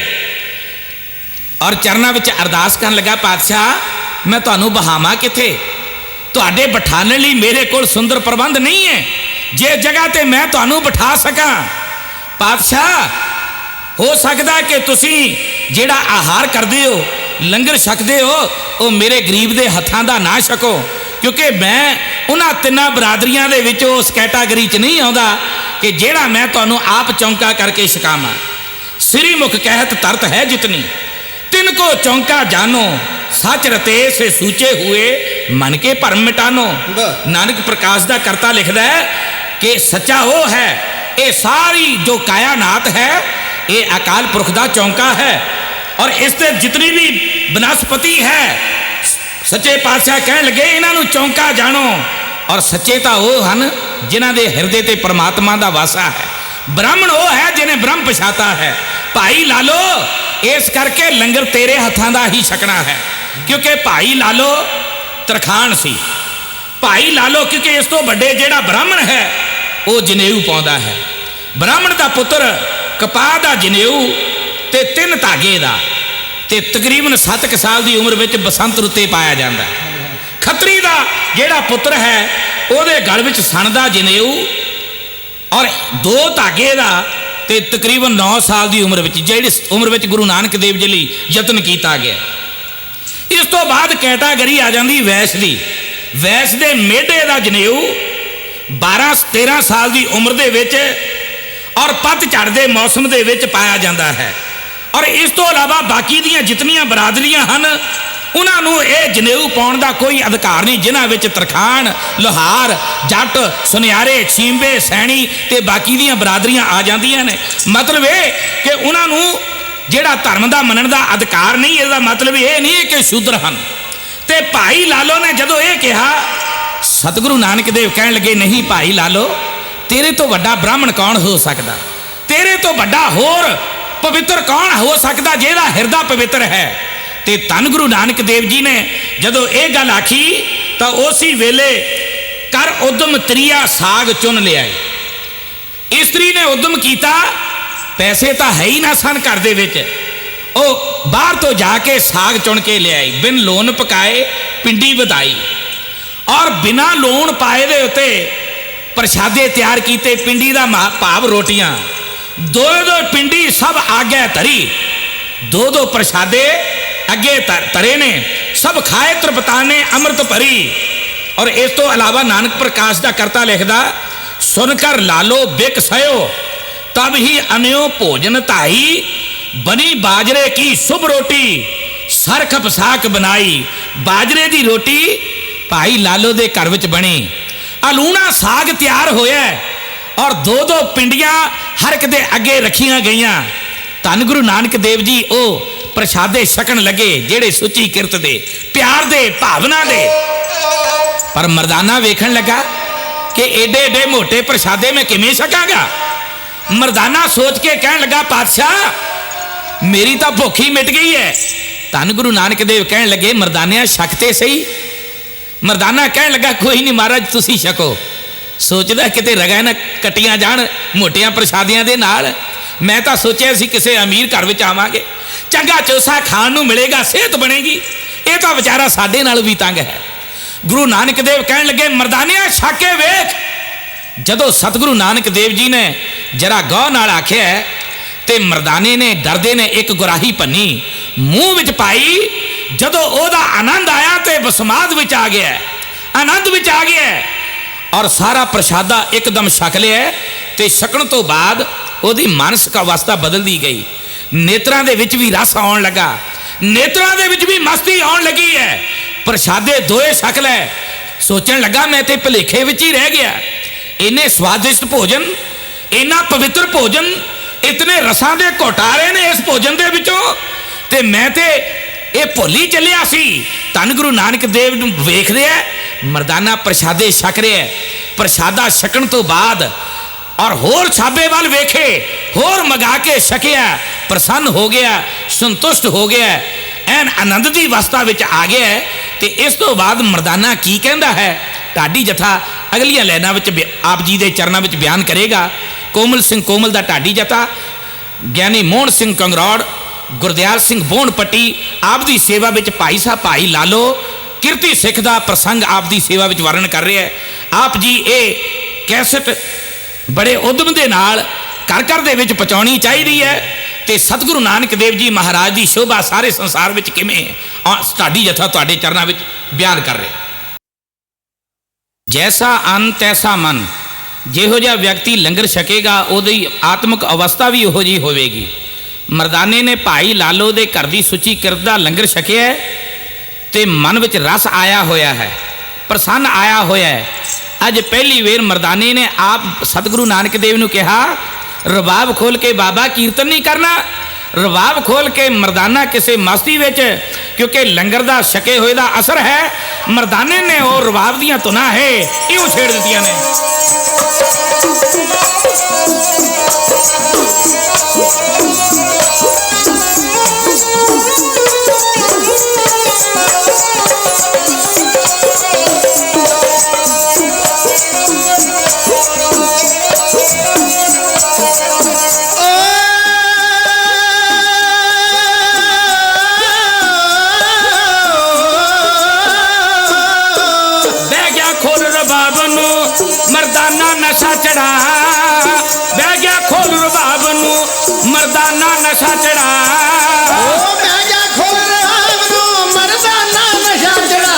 ਔਰ ਚਰਨਾਂ ਵਿੱਚ ਅਰਦਾਸ ਕਰਨ ਲੱਗਾ, ਪਾਤਸ਼ਾਹ ਮੈਂ ਤੁਹਾਨੂੰ ਬਹਾਵਾਂ ਕਿੱਥੇ? ਤੁਹਾਡੇ ਬਿਠਾਉਣ ਲਈ ਮੇਰੇ ਕੋਲ ਸੁੰਦਰ ਪ੍ਰਬੰਧ ਨਹੀਂ ਹੈ। ਜੇ ਜਗ੍ਹਾ ਤੇ ਮੈਂ ਤੁਹਾਨੂੰ ਬਿਠਾ ਸਕਾਂ, ਪਾਤਸ਼ਾਹ ਹੋ ਸਕਦਾ ਕਿ ਤੁਸੀਂ ਜਿਹੜਾ ਆਹਾਰ ਕਰਦੇ ਹੋ, ਲੰਗਰ ਛਕਦੇ ਹੋ, ਉਹ ਮੇਰੇ ਗਰੀਬ ਦੇ ਹੱਥਾਂ ਦਾ ਨਾ ਛਕੋ, ਕਿਉਂਕਿ ਮੈਂ ਉਹਨਾਂ ਤਿੰਨਾਂ ਬਰਾਦਰੀਆਂ ਦੇ ਵਿੱਚ ਉਸ ਕੈਟਾਗਰੀ 'ਚ ਨਹੀਂ ਆਉਂਦਾ ਕਿ ਜਿਹੜਾ ਮੈਂ ਤੁਹਾਨੂੰ ਆਪ ਚੌਂਕਾ ਕਰਕੇ ਛਕਾਵਾਂ। ਸ੍ਰੀ ਮੁਖ ਕਹਿਤ ਤਰਤ ਹੈ ਜਿਤਨੀ, ਤਿਨ ਕੋ ਚੌਂਕਾ ਜਾਨੋ, ਸੱਚ ਰਤੇ ਸੇ ਸੂਚੇ हुए मन के भरम मिटानो। नानक प्रकाश का करता लिखता है कि सच्चा वो है, ये सारी जो कायानात है ये अकाल पुरख का चौंका है, और इससे जितनी भी बनस्पति है सच्चे पातशाह कह लगे इन्हों चौंका जानो। और सच्चे तो वो हैं जिन्हों के हिरदे ते परमात्मा का वासा है। ब्राह्मण वो है जिन्हें ब्रह्म पछाता है। भाई लालो इस करके लंगर तेरे हथों का ही छकना है, क्योंकि भाई लालो तरखान सी। भाई लालो क्योंकि इस तो बड़े जेड़ा ब्राह्मण है वो जनेऊ पाउंदा है। ब्राह्मण का पुत्र कपाह का जनेऊ ते 3 धागे का ते तकरीबन 7 साल की उम्र में बसंत रुते पाया जाता है। खत्री का जेड़ा पुत्र है ਉਹਦੇ गल ਵਿੱਚ सण ਦਾ जनेऊ और 2 धागे का ते तकरीबन 9 साल की उम्र में, जिहड़ी उम्र में गुरु नानक देव जी लिए यतन किया गया। इस तो बाद कैटागरी आ जाती वैस की। वैस के मेढे का जनेऊ 12-13 साल की उम्र दे विच और पतझड़ के मौसम के विच पाया जाता है। और इस तो इलावा बाकी दियां जितनियां बरादरियां हैं उन्होंने ये जनेऊ पाउण का कोई अधिकार नहीं, जिन्हां विच तरखान, लोहार, जट, सुनियारे, छींबे, सैनी ते बाकी दियां बरादरियां आ जांदियां ने। मतलब ये कि उन्होंने जेड़ा धर्म का मनण का अधिकार नहीं, इसका मतलब ये नहीं है कि शूद्र हैं। ते भाई लालो ने जदों ये कहा, सतगुरु नानक देव कहन लगे, नहीं भाई लालो तेरे तो वड्डा ब्राह्मण कौन हो सकता, तेरे तो वड्डा होर पवित्र कौन हो सकता जिहदा हिरदा पवित्र है। ते धन गुरु नानक देव जी ने जदों ये गल आखी तो उसी वेले कर उद्यम त्रिया साग चुन लिया। इस्त्री ने उद्यम किया, पैसे तो है ही ना सन घर दे विच, ओ बाहर तो जाके साग चुन के ले आई, बिन लोन पकाए पिंडी वधाई, और बिना लोन पाए दे उत्ते प्रशादे तैयार किए। पिंडी का भाव रोटियां 2-2 पिंडी सब आगे धरी, 2-2 प्रशादे अगे तरे ने, सब खाए तृपताने अमृत भरी। और इस तो अलावा नानक प्रकाश का करता लिखदा, सुनकर लालो बिक सयो तब ही अन्यो भोजन ताई, बनी बाजरे की शुभ रोटी सरख पसाक बनाई। बाजरे की रोटी भाई लालो दे घर विच बनी, अलूना साग तैयार होया और 2-2 पिंडियां हर एक दे अगे रखियां गईयां। धन गुरु नानक देव जी ओ प्रसादे छकन लगे, जेड़े सुची किरत दे, प्यार दे, भावना दे। पर मरदाना वेखन लगा कि एडे एडे मोटे प्रसादे मैं किवें छकांगा। मर्दाना सोच के कहन लगा पातशाह मेरी तो भुख ही मिट गई है। धन गुरु नानक देव कहन लगे मर्दानिया छकते सही। मर्दाना कहन लगा कोई नहीं महाराज तुसी छको। सोचदा किते रगा ना कटियां जान मोटियां प्रसादियां दे नाल। मैं तो सोचा सी किसी अमीर घर में आवांगे चंगा चोसा खाण नूं मिलेगा सेहत बनेगी। ये तो बेचारा साडे नाल भी तंग है। गुरु नानक देव कहन लगे मर्दानिया छक के वेख। जदों सतगुरु नानक देव जी ने जरा गौर नाल आख्या ते मर्दाने ने डरदे ने एक गुराही भन्नी मूँह विच पाई। जदों ओदा आनंद आया तो बसमाद विच आ गया, आनंद विच आ गया और सारा प्रसादा एकदम छक लिया। ते छकण तो बाद ओदी मानसिक अवस्था बदलती गई। नेत्रां दे विच भी रस आउण लगा, नेत्रां दे विच भी मस्ती आउण लगी है। प्रसादे दोए छक लै। सोचण लगा मैं ते भुलेखे विच ही रह गया। इन्ने स्वादिष्ट भोजन, इन्ना पवित्र भोजन, इतने रसां दे घुट आ रहे ने इस भोजन दे विचों ते मैं ते ये भुल ही चलिया सी। धन गुरु नानक देव नूं वेख रहा मर्दाना प्रसादे छक रहा। प्रसादा छकण तो बाद और होर छाबे वाल वेखे, होर मगा के छकिया, प्रसन्न हो गया, संतुष्ट हो गया, एन आनंद की अवस्था विच आ गया। तो इस तो बाद मर्दाना की कहता है ढाडी जथा अगलियां लाइनां विच आप जी के चरणों में बयान करेगा। कोमल सिंह कोमल का ढाडी जथा, ज्ञानी मोहन सिंह कंगरौड़, गुरदयाल सिंह बोहन पट्टी आप दी सेवा में भाई साहब भाई लालो किरती सिख का प्रसंग आप दी सेवा में वर्णन कर रहे हैं। आप जी ये कैसेट बड़े उद्यम के नाल घर घर दे विच पहुँचाउणी चाहिए है। तो सतगुरु नानक देव जी महाराज की शोभा सारे संसार में किवें ढाडी जथा तुहाडे चरणों में बयान कर रहे। जैसा अन्न तैसा मन, जिहो जिहा व्यक्ति लंगर छकेगा उहदी आत्मक अवस्था भी उहो जी होवेगी। मर्दाने ने भाई लालो दे घर दी सुची किरत दा लंगर छकिया ते मन विच रस आया होया है, प्रसन्न आया होया है। अज पहली वेर मर्दाने ने आप सतगुरु नानक देव नूं कहा रबाब खोल के बाबा कीर्तन नहीं करना। रबाब खोल के मर्दाना किसी मस्ती विच, क्योंकि लंगर दा छके होए दा असर है, मर्दाने ने और रबाब दियां धुनां है इउं छेड़ दित्तियां ने। मर्दाना नशा चढ़ा, बह गया खोल रबाब नूं मर्दाना नशा चढ़ा। बह गया खोल रबाब नूं मर्दाना नशा चढ़ा।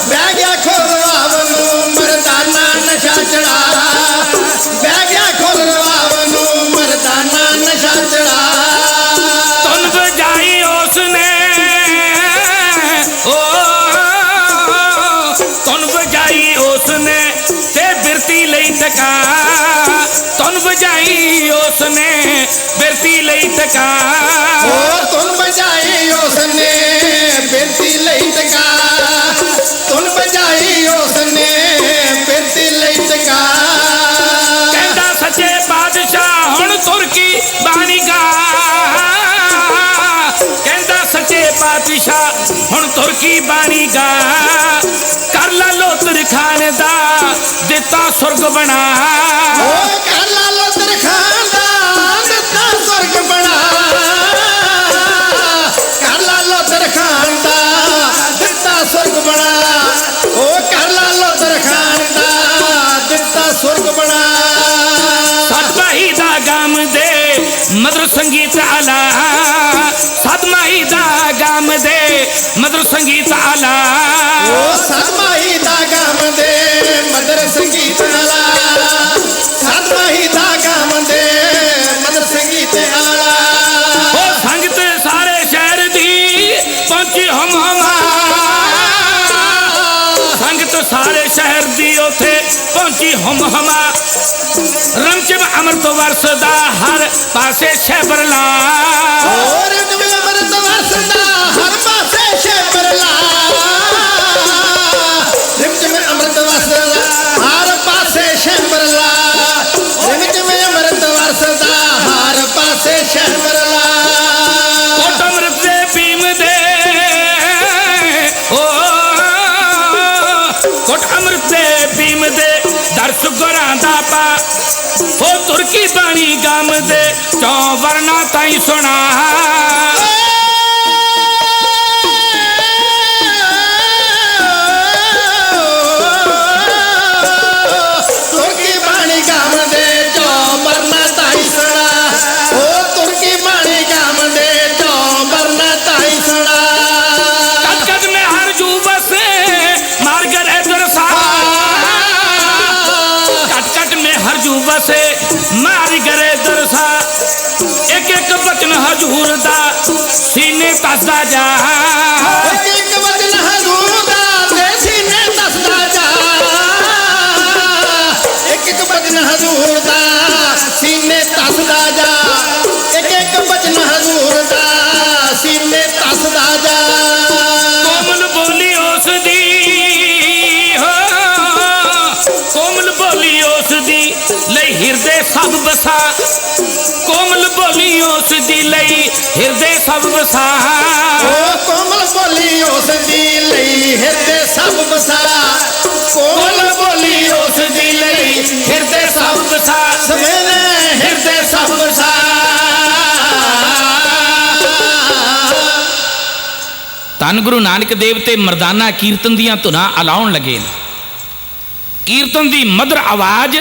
बह गया खोल रबाब नूं मर्दाना नशा चढ़ा। बह गया खोल रबाब नूं मर्दाना नशा चढ़ा। तुन बजाई उसने उसने ते बिरती लई टका, तुन बजाई उसने बिरती लई टका। तुन बजाई उसने बिरती लई टका। तुन बजाई उसने बिरती लई टका। कहंदा सच्चे बादशाह हुण तुर की बाणी गा। कहंदा सच्चे बादशाह हुण तुर की बाणी गा। कर ला लोतर खान दा दिता सुर्ग बना। कर ला लोतर खान दा दिता सुर्ग बना। कर ला लोतर खान दा दिता सुर्ग बना। कर ला लोतर खान दा दिता सुर्ग बना। सतमाही दा गाम दे मधुर संगीत आला। सतमाही दा गाम दे मधुर संगीत आला। सतमाही दा गाम दे मधुर संगीत आला। सतमाही दा गाम दे मधुर संगीत आला। ओ संगत सारे शहर दी पहुंची हम हमा। संगत सारे शहर दी उथे पहुंची हम हमा। रमचम अमृत वरसदा हर पासे शैबरला। रमचम अमृत वरसदा हर पासे शैबरला। रमचम अमृत वरसदा हर पासे शैबरला। घोट अमृत दे भीम दे दर्श गुरां दा पा हो तुर्की बाणी गम दे चौ वरना ताई सुना तुर्की बाणी गम दे चौ वरना ताई सुना ओ तुर्की बाणी गम दे चौ वरना ताई सुना कद कद में हर जू बसे मार गरे दरसा कट कट में हर जू बसे मार गरे दरसा एक एक वचन हजूर दा सीने तसदा जा एक वचन हजूर दा ते सीने तसदा जा एक वचन हजूर दा सीने तसदा जा एक वचन हजूर दा सीने तसदा जा कोमल बोली उस दी हो कोमल बोली उस दी लई हिरदे सब बसा कोमल बोली उस दी लई हिरदे सब बसा ओ कोमल बोली उस दी लई हिरदे सब बसा कोमल बोली उस दी लई हिरदे सब बसा सवेरे हिरदे सब बसा ਧੰਨ ਗੁਰੂ ਨਾਨਕ ਦੇਵ ਤੇ ਮਰਦਾਨਾ ਕੀਰਤਨ ਦੀਆਂ ਧੁਨਾਂ ਅਲਾਉਣ ਲੱਗੇ ਨੇ ਕੀਰਤਨ ਦੀ ਮਧੁਰ ਆਵਾਜ਼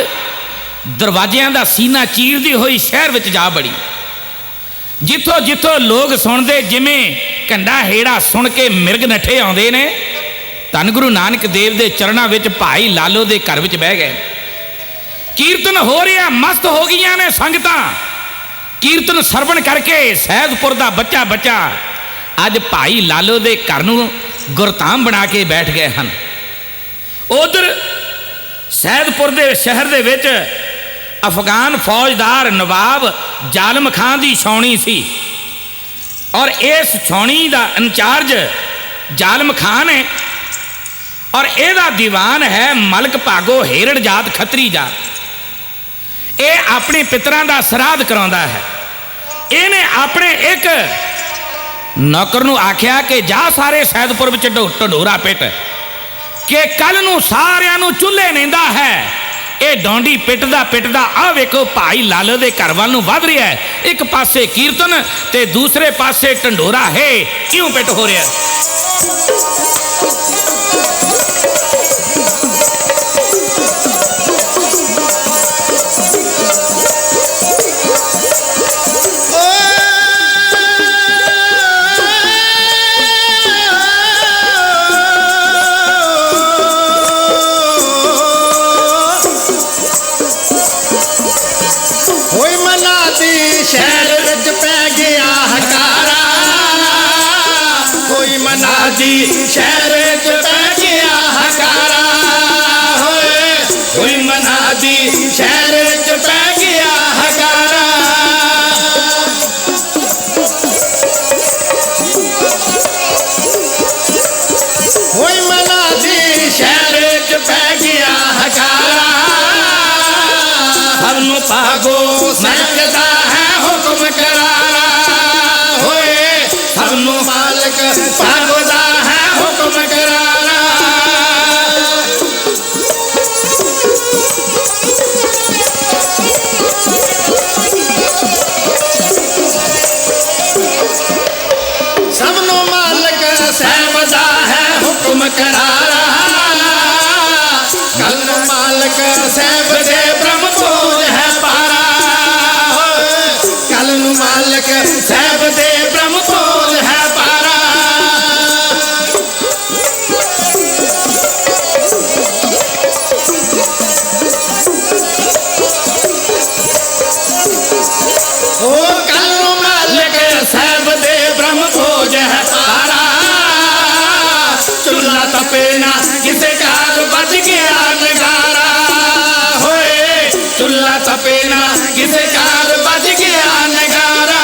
ਦਰਵਾਜ਼ਿਆਂ ਦਾ ਸੀਨਾ ਚੀਰਦੀ ਹੋਈ ਸ਼ਹਿਰ ਵਿੱਚ ਜਾ ਬੜੀ ਜਿੱਥੋਂ ਜਿੱਥੋਂ ਲੋਕ ਸੁਣਦੇ ਜਿਵੇਂ ਕੰਡਾ ਹੇੜਾ ਸੁਣ ਕੇ ਮਿਰਗ ਨੱਠੇ ਆਉਂਦੇ ਨੇ ਧੰਨ ਗੁਰੂ ਨਾਨਕ ਦੇਵ ਦੇ ਚਰਨਾਂ ਵਿੱਚ ਭਾਈ ਲਾਲੋ ਦੇ ਘਰ ਵਿੱਚ ਬਹਿ ਗਏ ਕੀਰਤਨ ਹੋ ਰਿਹਾ ਮਸਤ ਹੋ ਗਈਆਂ ਨੇ ਸੰਗਤਾਂ ਕੀਰਤਨ ਸਰਵਣ ਕਰਕੇ ਸਹਿਜਪੁਰ ਦਾ ਬੱਚਾ ਬੱਚਾ ਅੱਜ ਭਾਈ ਲਾਲੋ ਦੇ ਘਰ ਨੂੰ ਗੁਰਧਾਮ ਬਣਾ ਕੇ ਬੈਠ ਗਏ ਹਨ ਉਧਰ ਸਹਿਜਪੁਰ ਦੇ ਸ਼ਹਿਰ ਦੇ ਵਿੱਚ ਅਫਗਾਨ ਫੌਜਦਾਰ ਨਵਾਬ ਜ਼ਾਲਮ ਖਾਨ ਦੀ ਛਾਉਣੀ ਸੀ ਔਰ ਇਸ ਛਾਉਣੀ ਦਾ ਇੰਚਾਰਜ ਜ਼ਾਲਮ ਖਾਨ ਹੈ ਔਰ ਇਹਦਾ ਦੀਵਾਨ ਹੈ ਮਲਕ ਭਾਗੋ ਹੇਰੜ ਜਾਤ ਖੱਤਰੀ ਜਾਤ ਇਹ ਆਪਣੇ ਪਿਤਰਾਂ ਦਾ ਸਰਾਧ ਕਰਾਉਂਦਾ ਹੈ ਇਹਨੇ ਆਪਣੇ ਇੱਕ ਨੌਕਰ ਨੂੰ ਆਖਿਆ ਕਿ ਜਾ ਸਾਰੇ ਸੈਦਪੁਰ ਵਿੱਚ ਢੰਡੋਰਾ ਪਿੱਟ ਕਿ ਕੱਲ ਨੂੰ ਸਾਰਿਆਂ ਨੂੰ ਚੁੱਲ੍ਹੇ ਨੇਂਦਾ ਹੈ ਇਹ ਡੌਂਡੀ ਪਿੱਟਦਾ ਆ ਵੇਖੋ ਭਾਈ ਲਾਲੋ ਦੇ ਘਰ ਵੱਲ ਨੂੰ ਵੱਧ ਰਿਹਾ ਹੈ ਇੱਕ ਪਾਸੇ ਕੀਰਤਨ ਤੇ ਦੂਸਰੇ ਪਾਸੇ ਢੰਡੋਰਾ ਹੈ ਕਿਉਂ ਪਿੱਟ ਹੋ ਰਿਹਾ शहर विच पै गया हकारा कोई मना दी शहर विच पै गया हकारा कोई मना दी शहर विच पै गया हकारा कोई मना दी शहर विच पै गया हकारा सबनू पागो महकदा हुक्म करारा होए सबनू मालिक पागोदा है हुक्म करारा सबनू मालिक सहबदा है हुक्म करारा कल मालिक सहब दे ब्रह्म भोज है पारा कल मालिक सहब दे ब्रह्म भोज है पारा ओ कल मालिक सहब दे ब्रह्म भोज है पारा चूल्हा तपे ना किसे काग बज गया नगारा होए चूल्हा तपे ना किसे काग बज गया नगारा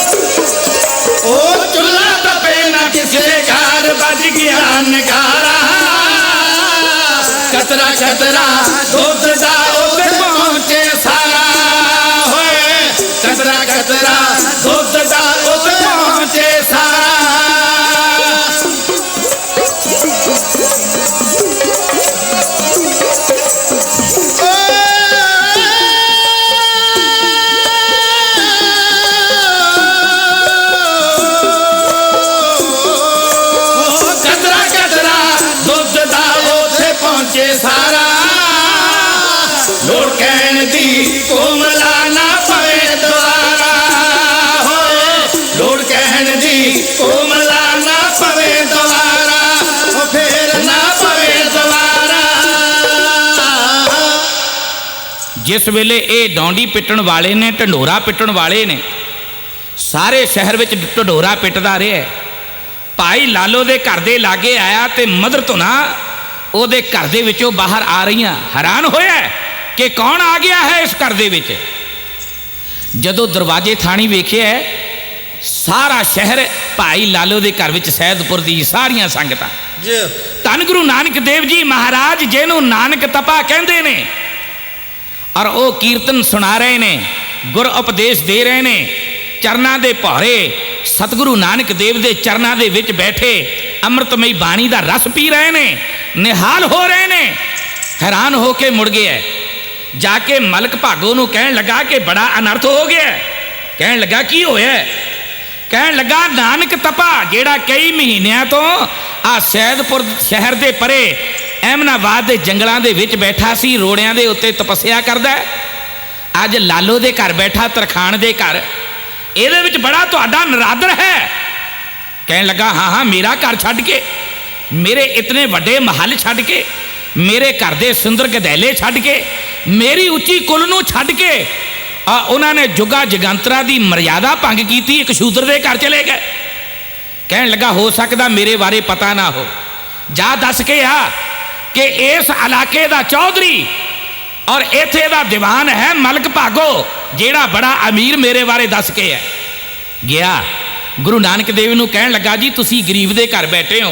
ओ चूल्हा तपे ना किसे काग बज गया नगारा कतरा कतरा दूध दा उधर पहुंचे सारा जिस वेले ये डौंडी पिटण वाले ने, ढंडोरा पिटण वाले ने, सारे शहर में ढंडोरा पिटदा रहा। भाई लालो दे घर दे लागे आया तो मदर धुना ਉਹਦੇ घर दे विचों बाहर आ रही। हैरान होया कि कौन आ गया है इस घर दे विच। जदों दरवाजे थाणी वेखिया सारा शहर भाई लालो दे घर विच सैदपुर दी सारियां संगतां धन गुरु नानक देव जी महाराज जिन्हों नानक तपा कहंदे ने और वो कीर्तन सुना रहे ने, गुर उपदेश दे रहे ने, चरना दे पौरे सतगुरु नानक देव दे चरना दे विच बैठे अमृतमई बाणी दा रस पी रहे ने, निहाल हो रहे ने। हैरान हो के मुड़ गया, जाके मलक भागो नूं कहण लगा कि बड़ा अनर्थ हो गया। कहण लगा की होया? कहण लगा नानक तपा जेड़ा कई महीनों तो आ सैदपुर शहर दे परे अहमनाबाद के जंगलों के विच बैठा सी, रोड़ियां दे उत्ते तपस्या करदा। अज लालो दे घर बैठा, तरखान दे घर, ਇਹਦੇ ਵਿੱਚ बड़ा तुहाडा नरादर है। कहने लगा हाँ हाँ, मेरा घर छड्ड के, मेरे इतने वड्डे महल छड्ड के, मेरे घर दे सुंदर गधैले छड्ड के, मेरी उच्ची कुल नूं छड्ड के उन्होंने जुगा जगंतरा की मर्यादा भंग की, एक शूद्र के घर चले गए। कहने लगा हो सकता मेरे बारे पता ना हो, जा दस के आ कि इस इलाके का चौधरी और इत्थे दा दीवान है मलक भागो जेड़ा बड़ा अमीर, मेरे बारे दस के है। गया गुरु नानक देव नूं कहण लगा जी तुसी गरीब दे घर बैठे हो,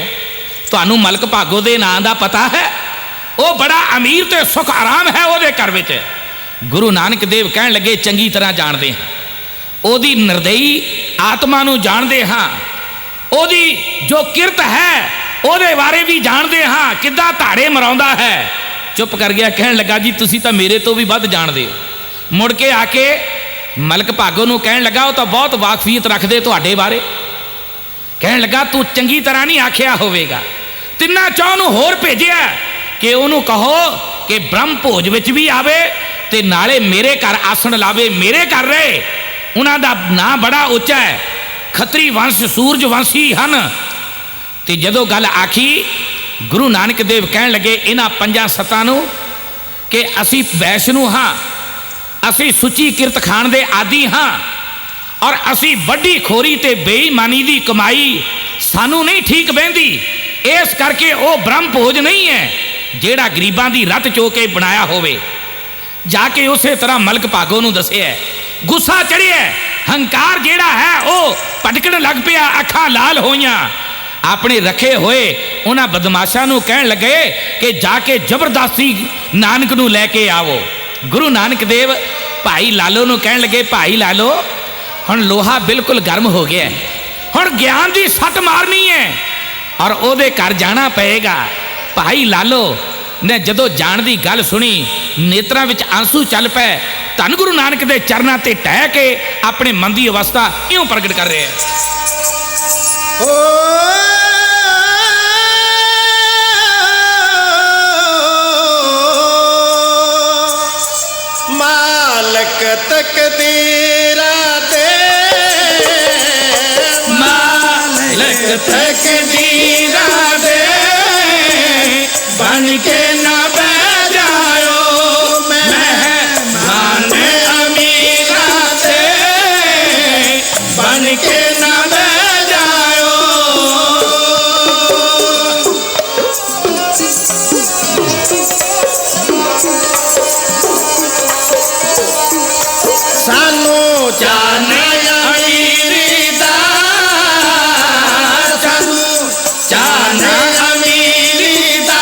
तुहानूं मलक भागो दे नां दा पता है? वो बड़ा अमीर ते सुख आराम है वो घर विच। गुरु नानक देव कहण लगे चंगी तरह जानते हैं, ओदी निर्दयी आत्मा नूं जानते हाँ, ओदी जो किरत है ओदे बारे भी जानते हाँ, किद्दां धाड़े मराउंदा है। चुप कर गया। कहण लगा जी तुसी तो मेरे तो भी वध जानते हो। मुड़ के आके मलक भागो नूं कहण लगा वो तो बहुत वाकफियत रखदे तुहाडे बारे। कहण लगा तू चंगी तरह नहीं आखिया होवेगा। तिन्ना चौं नूं होर भेजिया कि उन्होंने कहो कि ब्रह्म भोज विच भी आवे ते नाले मेरे घर आसन लावे, मेरे घर रहे। उन्हां दा नां बड़ा उच्चा है, खत्री वंश सूरज वंशी हन। ते जदों गल आखी गुरु नानक देव कहण लगे इन्हां पंजां सत्तां नूं कि असी वैष्णु हाँ, असी सुची किरत खाण दे आदि हाँ और असी वड्डी खोरी ते बेईमानी दी कमाई सानू नहीं ठीक बहंदी, इस करके वो ब्रह्म भोज नहीं है जेड़ा गरीबां दी रत चो के बनाया होवे। जाके उस तरह मलक भागो नूं दसिया। गुस्सा चढ़िया, हंकार जेड़ा है वो भटकण लग पिया, अखां लाल होईयां। अपने रखे हुए उन्हां बदमाशां नूं कहण लगे कि जाके जबरदस्ती नानक नूं लैके आवो। गुरु नानक देव भाई लालो नूं कहण लगे भाई लालो हुण लोहा बिल्कुल गर्म हो गया है, हुण ज्ञान की सट मारनी है और ओदे घर जाना पएगा। भाई लालो ने जदों जाण की गल सुनी नेत्रां विच आंसू चल पे। धन गुरु नानक दे चरनां ते टह के अपने मन की अवस्था इउं प्रगट कर रहे हैं। मालक तकदीरा दे, मालक तकदीरा दे, बन के ना बह जाओ मेहमान अमीरा दे, बन के ना बह जाओ। सानू जाने अमीरी दा, सानू जाने अमीरी दा,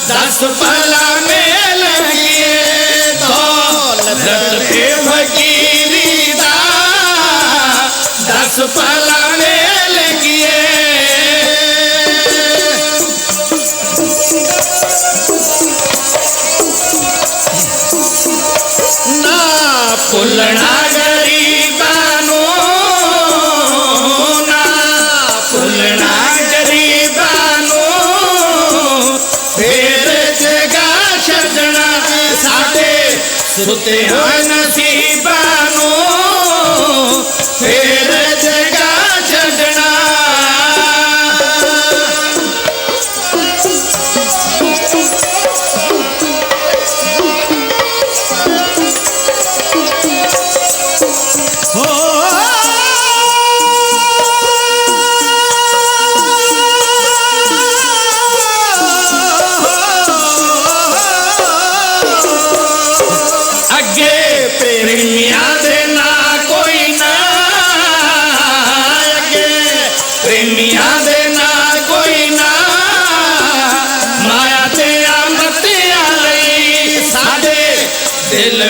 दस पला मेल किए दौलत पे फकीरी दा, दस पला मेल किए। ना भुलना गरीबानू, ना भुलना गरीबानू, फिर जगा छड्डना साडे सुते नसीबानू, फिर जगा छड्डना।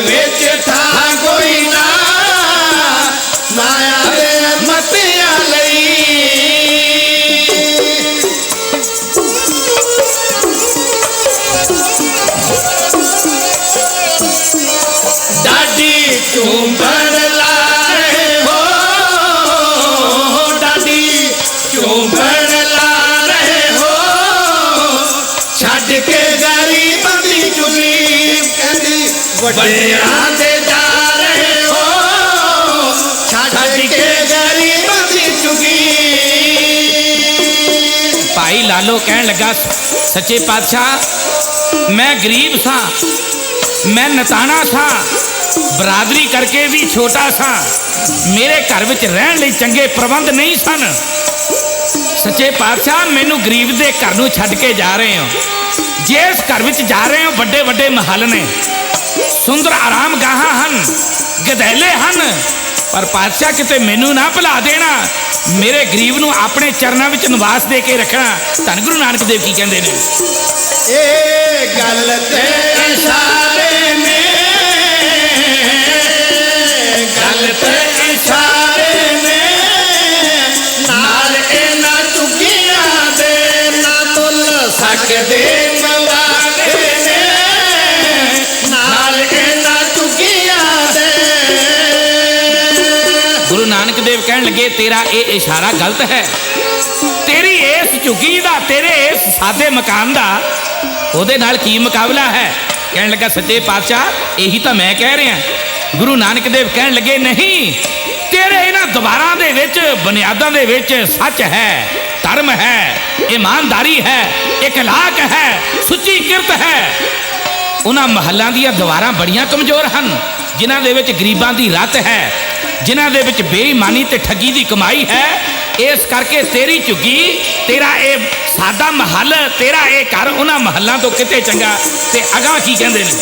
ਵਿੱਚ ਥਾਂ ਕੋਈ ਨਾ ਮਾਇਆ ਦੇ ਮਤਿਆਂ ਲਈ ਡਾਡੀ ਝੂੰਬਣ ਲਾ ਰਹੇ ਹੋ ਡਾਡੀ ਝੂੰਬਣ ਲਾ ਰਹੇ ਹੋ ਛੱਡ ਕੇ ਗਰੀਬਾਂ ਦੀ ਚੁਗਲੀ ਕਹਿੰਦੀ ਵੱਡਿਆਂ ਦੇ ਜਾ ਰਹੇ ਹੋ ਛੱਡ ਕੇ ਗਰੀਬਾਂ ਦੀ ਚੁਗਲੀ ਭਾਈ ਲਾਲੋ ਕਹਿਣ ਲੱਗਾ ਸੱਚੇ ਪਾਤਸ਼ਾਹ मैं गरीब सा, मैं नताना सा, बरादरी करके भी छोटा सा, मेरे घर विच रहन लई चंगे प्रबंध नहीं सन। सच्चे पातशाह मैनू गरीब दे घर नूं छड्ड के जा रहे हो, जिस घर विच जा रहे हो वड्डे वड्डे महल ने, सुंदर आराम गाहां हन, गधैले हन, पर पातशाह किते मैनू ना भुला देना, मेरे गरीब नूं अपने चरणों विच निवास दे के रखना। धन गुरु नानक देव की कहंदे ने, ए गल ते इशारे में, गल ते इशारे में, नाल इना चुकियां दे ना तुल सकदे मवादे ने, नाल इना चुकियां दे। गुरु नानक देव कहन लगे तेरा ये इशारा गलत है, तेरी इस झुगी दा, तेरे इस सादे मकान दा ਉਹਦੇ ਨਾਲ ਕੀ ਮੁਕਾਬਲਾ ਹੈ। ਕਹਿਣ ਲੱਗਾ ਸੱਚੇ ਪਾਤਸ਼ਾਹ ਇਹੀ ਤਾਂ ਮੈਂ ਕਹਿ ਰਿਹਾ। ਗੁਰੂ ਨਾਨਕ ਦੇਵ ਕਹਿਣ ਲੱਗੇ ਨਹੀਂ, ਤੇਰੇ ਇਹਨਾਂ ਦੀਵਾਰਾਂ ਦੇ ਵਿੱਚ ਬੁਨਿਆਦਾਂ ਦੇ ਵਿੱਚ ਸੱਚ ਹੈ, ਧਰਮ ਹੈ, ਇਮਾਨਦਾਰੀ ਹੈ, ਇਖਲਾਕ ਹੈ, ਸੁੱਚੀ ਕਿਰਤ ਹੈ। ਉਹਨਾਂ ਮਹੱਲਾਂ ਦੀਆਂ ਦੀਵਾਰਾਂ ਬੜੀਆਂ ਕਮਜ਼ੋਰ ਹਨ, ਜਿਨ੍ਹਾਂ ਦੇ ਵਿੱਚ ਗਰੀਬਾਂ ਦੀ ਰੱਤ ਹੈ, ਜਿਨ੍ਹਾਂ ਦੇ ਵਿੱਚ ਬੇਈਮਾਨੀ ਤੇ ਠੱਗੀ ਦੀ ਕਮਾਈ ਹੈ। इस करके तेरी झुग्गी, तेरा ये सादा महल, तेरा ये घर उन्हां महलों तो किते चंगा। ते अगां की कहंदे ने,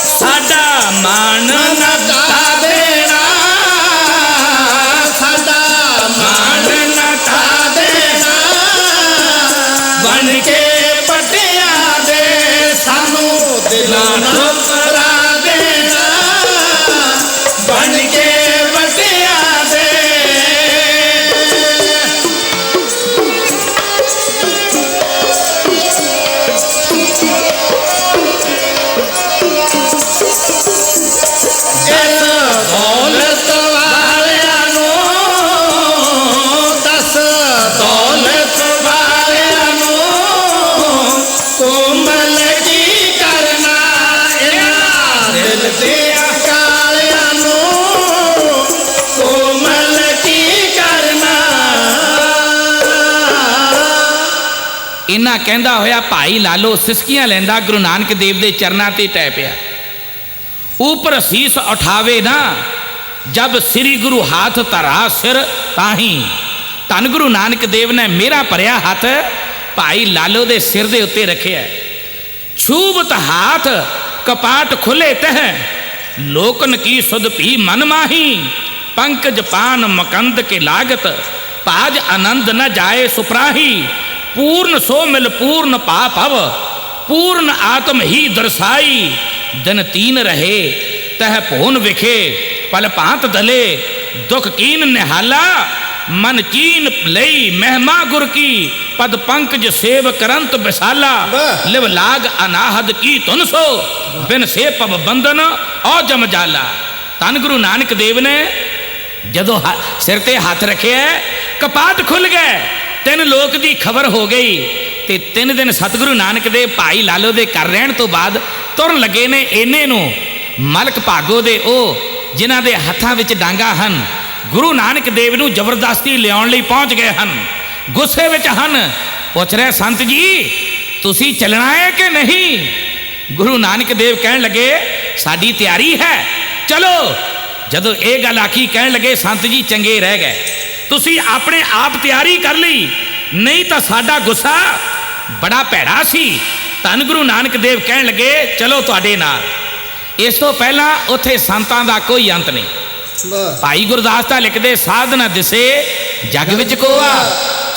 साडा मान ना ता देना, साडा मान ना ता देना, बन के पटिया दे सानू दिलों ठुकरा देना, बन के पटिया दे। दौलत वालियां नूं दस, दौलत वालियां नूं कोमल की करना, इन्हां दिल दियां कालियां नूं कोमल की करना। इन्ना कहंदा होया भाई लालो सिसकियां लैंदा गुरु नानक देव दे चरनां ते टै पिया। ऊपर शीस उठावे ना, जब श्री गुरु हाथ धरा सिर ताही। धन गुरु नानक देव ने मेरा भरिया हाथ भाई लालो दे सिर दे उत्ते रखिया। छूबत हाथ कपाट खुले तह, लोकन की सुध भी मन माही। पंकज पान मकंद के लागत, पाज आनंद न जाए सुप्राही। पूर्ण सो मिल पूर्ण पापव, पूर्ण आत्म ही दर्शाई। दिन तीन रहे तह भोन विखे, पल भांत दले दुख कीन निहाला। मन चीन लई महिमा गुर की, पद पंकज सेव करंत विशाला। लिव लाग अनाहद की तुन सो, बिन से पव बंधन और जम जाला। धन गुरु नानक देव ने जदों सिर ते हाथ रखे, कपाट खुल गए, 3 लोक की खबर हो गई। ते 3 दिन सतगुरु नानक देव भाई लालो दे घर रहन तो बाद तुरन लगे ने इन्ने नूं मलक भागो दे ओ जिन्हां दे हत्थां विच डांगा हन, गुरु नानक देव नूं जबरदस्ती लियाउण लई पहुंच गए हन। गुस्से विच हन, पुछ रहे संत जी तुसी चलना है कि नहीं। गुरु नानक देव कहण लगे साडी तैयारी है, चलो। जदों ये गल आखी कहण लगे संत जी चंगे रह गए, तुसी अपने आप तैयारी कर ली, नहीं तो साडा गुस्सा बड़ा भैड़ा सी। धन गुरु नानक देव कहण लगे चलो तुहाडे नाल। इस तो पहला उत्थे संतां दा कोई अंत नहीं। भाई गुरदास दा लिखदे साध न दिसे जग विच कोआ।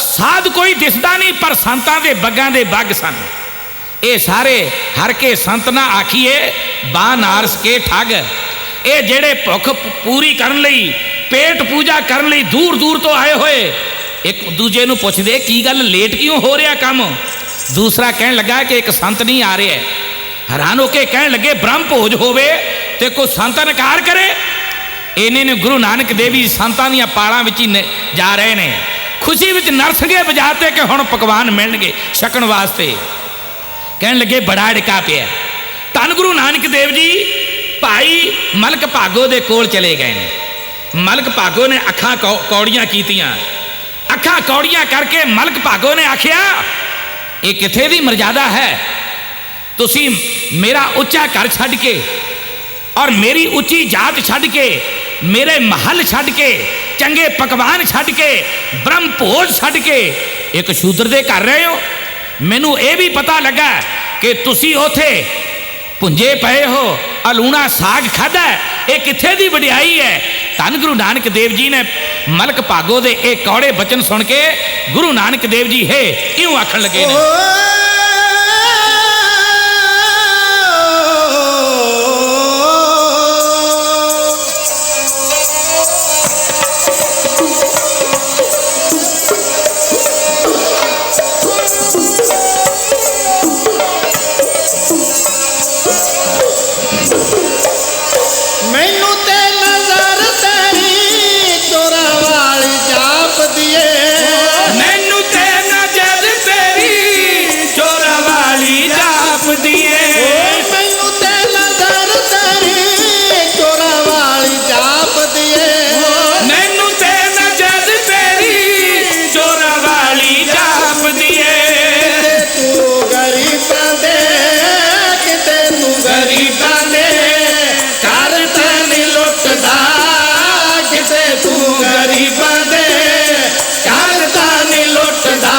साध कोई दिसदा नहीं, पर संतां दे बग्गां दे बग सन। ये सारे हर के संत ना आखिए ਬਾਨਾਰਸ ਕੇ ਠੱਗ। ਇਹ ਜਿਹੜੇ ਭੁੱਖ ਪੂਰੀ ਕਰਨ ਲਈ, ਪੇਟ ਪੂਜਾ ਕਰਨ ਲਈ ਦੂਰ ਦੂਰ ਤੋਂ ਆਏ ਹੋਏ ਇੱਕ ਦੂਜੇ ਨੂੰ ਪੁੱਛਦੇ ਕੀ ਗੱਲ ਲੇਟ ਕਿਉਂ ਹੋ ਰਿਹਾ ਕੰਮ। ਦੂਸਰਾ ਕਹਿਣ ਲੱਗਾ ਕਿ ਇੱਕ ਸੰਤ ਨਹੀਂ ਆ ਰਿਹਾ। ਹੈਰਾਨ ਹੋ ਕੇ ਕਹਿਣ ਲੱਗੇ ਬ੍ਰਹਮ ਭੋਜ ਹੋਵੇ ਤੇ ਕੋਈ ਸੰਤ ਇਨਕਾਰ ਕਰੇ। ਇਹਨੇ ਨੇ ਗੁਰੂ ਨਾਨਕ ਦੇਵ ਜੀ ਸੰਤਾਂ ਦੀਆਂ ਪਾਲਾਂ ਵਿੱਚ ਹੀ ਜਾ ਰਹੇ ਨੇ। ਖੁਸ਼ੀ ਵਿੱਚ ਨਰਸਗੇ ਵਜਾਤੇ ਕਿ ਹੁਣ ਪਕਵਾਨ ਮਿਲਣਗੇ ਛਕਣ ਵਾਸਤੇ। ਕਹਿਣ ਲੱਗੇ ਬੜਾ ਢਿੱਕਾ ਪਿਆ। ਧੰਨ ਗੁਰੂ ਨਾਨਕ ਦੇਵ ਜੀ ਭਾਈ ਮਲਕ ਭਾਗੋ ਦੇ ਕੋਲ ਚਲੇ ਗਏ ਨੇ। ਮਲਕ ਭਾਗੋ ਨੇ ਅੱਖਾਂ ਕੌੜੀਆਂ ਕੀਤੀਆਂ। ਅੱਖਾਂ ਕੌੜੀਆਂ ਕਰਕੇ ਮਲਕ ਭਾਗੋ ਨੇ ਆਖਿਆ ਇਹ ਕਿੱਥੇ ਦੀ ਮਰਜ਼ਾਦਾ ਹੈ। ਤੁਸੀਂ ਮੇਰਾ ਉੱਚਾ ਘਰ ਛੱਡ ਕੇ ਔਰ ਮੇਰੀ ਉੱਚੀ ਜਾਤ ਛੱਡ ਕੇ, ਮੇਰੇ ਮਹੱਲ ਛੱਡ ਕੇ, ਚੰਗੇ ਪਕਵਾਨ ਛੱਡ ਕੇ, ਬ੍ਰਹਮ ਭੋਜ ਛੱਡ ਕੇ ਇੱਕ ਸ਼ੂਦਰ ਦੇ ਘਰ ਰਹੇ ਹੋ। ਮੈਨੂੰ ਇਹ ਵੀ ਪਤਾ ਲੱਗਾ ਕਿ ਤੁਸੀਂ ਉਥੇ ਪੁੰਜੇ ਪਏ ਹੋ, ਅਲੂਣਾ ਸਾਗ ਖਾਦਾ। ਇਹ ਕਿੱਥੇ ਦੀ ਵਡਿਆਈ ਹੈ। ਧੰਨ ਗੁਰੂ ਨਾਨਕ ਦੇਵ ਜੀ ਨੇ ਮਲਕ ਭਾਗੋ ਦੇ ਇਹ ਕੌੜੇ ਬਚਨ ਸੁਣ ਕੇ ਗੁਰੂ ਨਾਨਕ ਦੇਵ ਜੀ ਹੈ ਇਉਂ ਆਖਣ ਲੱਗੇ ਨੇ। ਮੈਨੂੰ ਤੇ ਨਜ਼ਰ ਤੇਰੀ ਚੋਰਾਂ ਵਾਲੀ ਜਾਪਦੀ ਏ। ਮੈਨੂੰ ਤੇ ਨਜ਼ਰ ਤੇਰੀ ਚੋਰਾਂ ਵਾਲੀ ਜਾਪਦੀ ਏ। ਮੈਨੂੰ ਤੇ ਨਜ਼ਰ ਤੇਰੀ ਚੋਰਾਂ ਵਾਲੀ ਜਾਪਦੀ ਏ। ਮੈਨੂੰ ਤੇ ਨਜ਼ਰ ਤੇਰੀ ਚੋਰਾਂ ਵਾਲੀ ਜਾਪਦੀ ਏ। ਤੂੰ ਗਰੀਬਾਂ ਦੇ, ਕਿਤੇ ਤੂੰ ਗਰੀਬਾਂ ਦੇ ਘਰ ਤਾਂ ਨਹੀਂ ਲੁੱਟਦਾ। ਕਿਤੇ ਤੂੰ ਗਰੀਬਾਂ ਦੇ ਘਰ ਤਾਂ ਨਹੀਂ ਲੁੱਟਦਾ।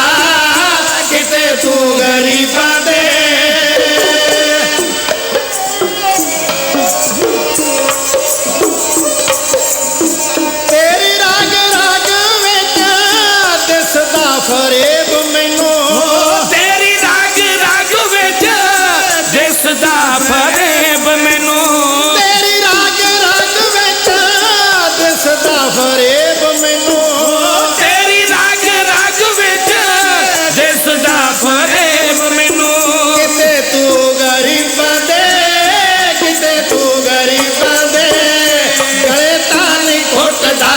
ਕਿਤੇ ਤੂੰ ਗਰੀਬਾਂ ਦੇ। ਤੇਰੀ ਰਾਗ ਰਾਗ ਵਿੱਚ ਦਿਸਦਾ ਫਰੇਬ ਮੈਨੂੰ। ਤੇਰੀ ਰਾਗ ਰਾਗ ਵਿੱਚ ਦਿਸਦਾ ਫਰੇਬ ਮੈਨੂੰ। ਤੇਰੀ ਰਾਗ ਰਾਗ ਵਿੱਚ ਦਿਸਦਾ ਫਰੇਬ ਮੈਨੂੰ। ਤੇਰੀ ਰਾਗ ਰਾਗ ਵਿੱਚ ਦਿਸਦਾ ਫਰੇਬ ਮੈਨੂੰ। ਕਿਤੇ ਤੂੰ ਗਰੀਬਾਂ ਦੇ, ਕਿਤੇ ਤੂੰ ਗਰੀਬਾਂ ਦੇ ਗਲੇ ਤਾਂ ਨਹੀਂ ਘੁੱਟਦਾ।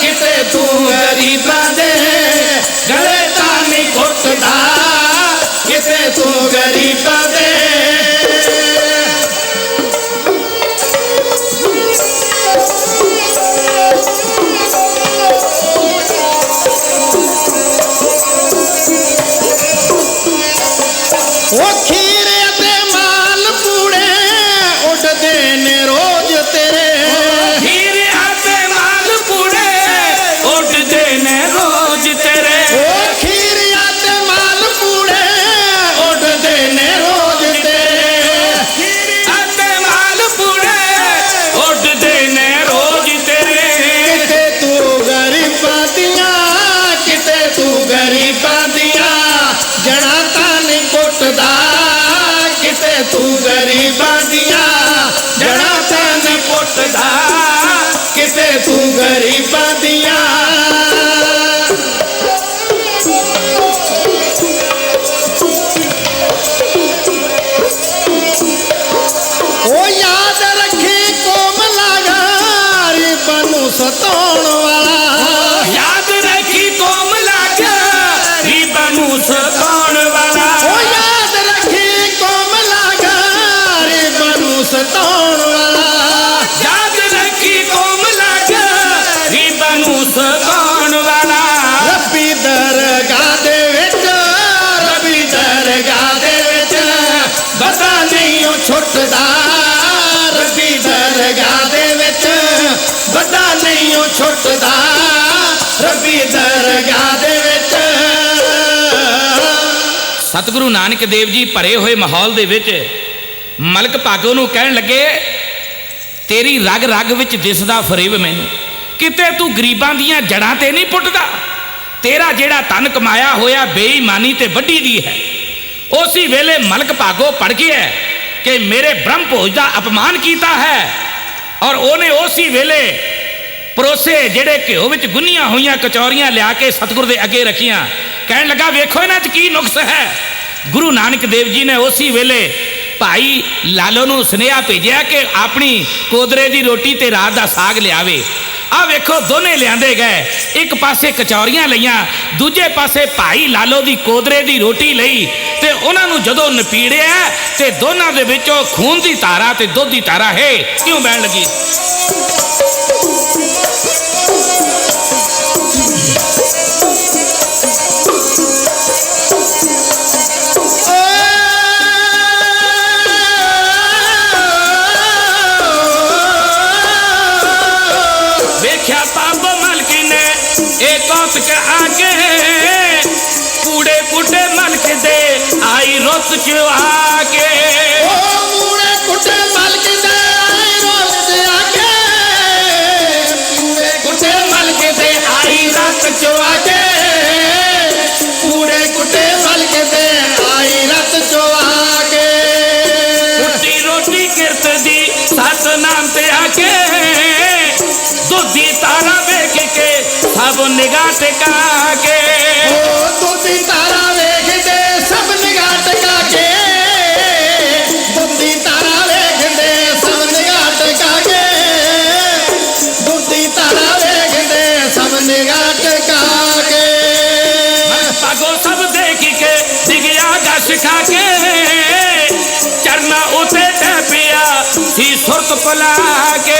ਕਿਤੇ ਤੂੰ ਗਰੀਬਾਂ ਦੇ ਗਲੇ ਤਾਂ ਨਹੀਂ ਘੁੱਟਦਾ। ਕਿਤੇ ਤੂੰ ਗਰੀਬਾਂ ਦੇ। ਉਹ ਖੀਰ ਅਤੇ ਮਾਲ ਪੂੜੇ ਉੱਡਦੇ ਨੇ ਰੋਜ਼ ਤੇਰੇ। ਹੀਰ ਅਤੇ ਮਾਲ ਪੂੜੇ ਉੱਡਦੇ ਨੇ ਰੋਜ਼ ਤੇਰੇ। ਉਹ ਖੀਰ ਅਤੇ ਮਾਲ ਪੂੜੇ ਉੱਡਦੇ ਨੇ ਰੋਜ਼ ਤੇਰੇ। ਅਤੇ ਮਾਲ ਪੂੜੇ ਉੱਡਦੇ ਨੇ ਰੋਜ਼ ਤੇਰੇ। ਕਿਤੇ ਤੂੰ ਗਰੀਬਾਂ ਦੀਆਂ, ਕਿਤੇ ਤੂੰ ਗਰੀਬਾਂ ਦੀਆਂ ਜੜ੍ਹਾਂ ਤਾਂ ਨਹੀਂ ਪੁੱਟਦਾ। ਕਿਤੇ ਤੂੰ ਗਰੀਬਾਂ ਦੀਆਂ ਜੜ੍ਹਾਂ ਤਾਂ ਨਹੀਂ ਪੁੱਟਦਾ। ਕਿਤੇ ਤੂੰ ਗਰੀਬਾਂ ਦੀਆਂ। ਉਹ ਯਾਦ ਰੱਖੀ ਕੋਮਲਾ ਗਰੀਬਾਂ ਨੂੰ ਸਤਾਉਣ ਵਾਲਾ। ਯਾਦ ਰੱਖੀ ਕੋਮਲਾ ਗਰੀਬਾਂ ਨੂੰ ਸਤਾਉਣ ਵਾਲਾ। ਉਹ ਯਾਦ ਰੱਖੀ ਕੋਮਲਾ ਗਰੀਬਾਂ ਨੂੰ ਸਤਾਉਣ ਵਾਲਾ। ਯਾਦ ਰੱਖੀ ਕੋਮਲਾ ਗਰੀਬਾਂ ਨੂੰ ਸਤਾਉਣ ਵਾਲਾ। ਰੱਬੀ ਦਰਗਾਹ ਦੇ ਵਿੱਚ, ਰੱਬੀ ਦਰਗਾਹ ਦੇ ਵਿੱਚ ਪਤਾ ਨਹੀਂ ਉਹ ਛੁੱਟਦਾ। ਰੱਬੀ ਦਰਗਾਹ ਦੇ ਵਿੱਚ ਪਤਾ ਨਹੀਂ ਉਹ ਛੁੱਟਦਾ। ਰੱਬੀ ਦਰਗਾਹ ਦੇ ਵਿੱਚ। ਸਤਿਗੁਰੂ ਨਾਨਕ ਦੇਵ ਜੀ ਭਰੇ ਹੋਏ ਮਾਹੌਲ ਦੇ ਵਿੱਚ ਮਲਕ ਭਾਗੋ ਨੂੰ ਕਹਿਣ ਲੱਗੇ ਤੇਰੀ ਰਗ ਰਗ ਵਿੱਚ ਦਿਸਦਾ ਫਰੇਬ ਮੈਨੂੰ। ਕਿਤੇ ਤੂੰ ਗਰੀਬਾਂ ਦੀਆਂ ਜੜ੍ਹਾਂ ਤੇ ਨਹੀਂ ਪੁੱਟਦਾ। ਤੇਰਾ ਜਿਹੜਾ ਧਨ ਕਮਾਇਆ ਹੋਇਆ ਬੇਈਮਾਨੀ ਤੇ ਵੱਢੀ ਦੀ ਹੈ। ਉਸੇ ਵੇਲੇ ਮਲਕ ਭਾਗੋ ਪੜ ਗਿਆ कि मेरे ब्रह्म भोज का अपमान किया है। और उन्हें उसी वेले परोसे जेड़े घ्यो विच गुन्नियां हुई कचौरियां लिया के सतगुरु के अगे रखियां। कहन लगा वेखो इन्हां च की नुक्स है। गुरु नानक देव जी ने उसी वेले भाई लालो नूं सुनेहा भेजिया कि अपनी कोदरे की रोटी ते रात का साग लियावे। आ वेखो दोने लियाते गए, एक पासे कचौरियां लईयां, दूजे पासे भाई लालो की कोदरे की रोटी लई। ते उन्होंने जदों नपीड़िया ते दोनों दे विचों खून की धारा ते दुध की धारा है क्यों बहन लगी। वेख्या पाप मलकी ने एक कौतक आके कूड़े कुटे मलक दे आई रुत च आके। कूड़े कुटे मलक दे आई रुत च आके, कूड़े कुटे मलक दे आई रत च आके, कूड़े कुटे मलक दे आई रत च आके। कुटी रोटी किरत दी सत नाम ते आके, दूधी तारा वेख के सब निगाह टिका के। दूधी तारा वेख दे सब निगाह टिका के, दूधी तारा वेख दे सब निगाह टिका के, दूधी तारा वेख दे सब निगाह टिका के। पागो सब देख के दिगया गश खा के, चरना उते टह पिया सी सुरत पला के।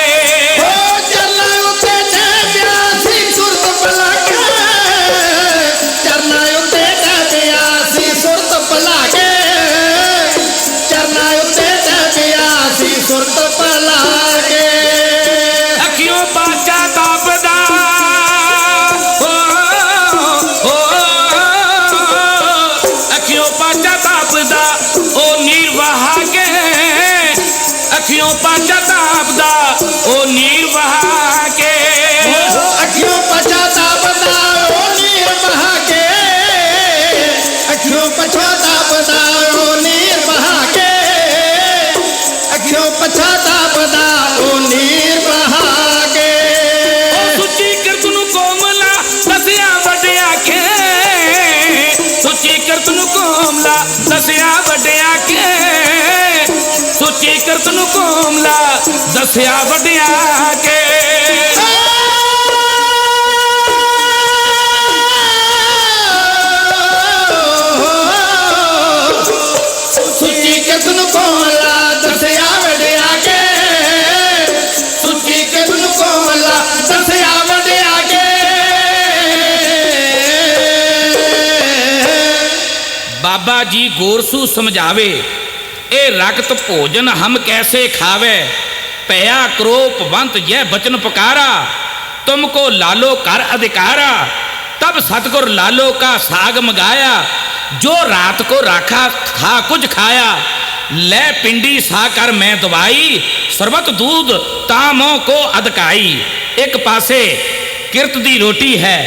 अखियों बाचा तापदा अखियों बाचा तापदा ओ नीर बहा के, अखियों बाचा तापदा ओ नीर बहा के। अखियों बाचा तापदा ओ नीर बहा के, अखियों बाचा तापदा ओ नीर बहा के, अखियों बाचा तापदा ओ नीर बहा के। सुची किरत नूं कोमला दसिया वड्डिया के, सुची किरत नूं कोमला दसिया वड्डिया के, सुची किरत नूं कोमला दसिया वड्डिया के। सुची किरत नूं कोमला दसिया वड्डिया के, सुची किरत नूं कोमला दसिया वड्डिया के। बाबा जी गोरसू समझावे ए रक्त भोजन हम कैसे खावे, पया क्रोप बंत यह बचन पुकारा, तुमको लालो कर अधिकारा। तब सतगुर लालो का साग मंगाया, जो रात को राखा था कुछ खाया। ले पिंडी सा कर मैं दवाई, सरबत दूध तामों को अदकाई। एक पासे किरत दी रोटी है,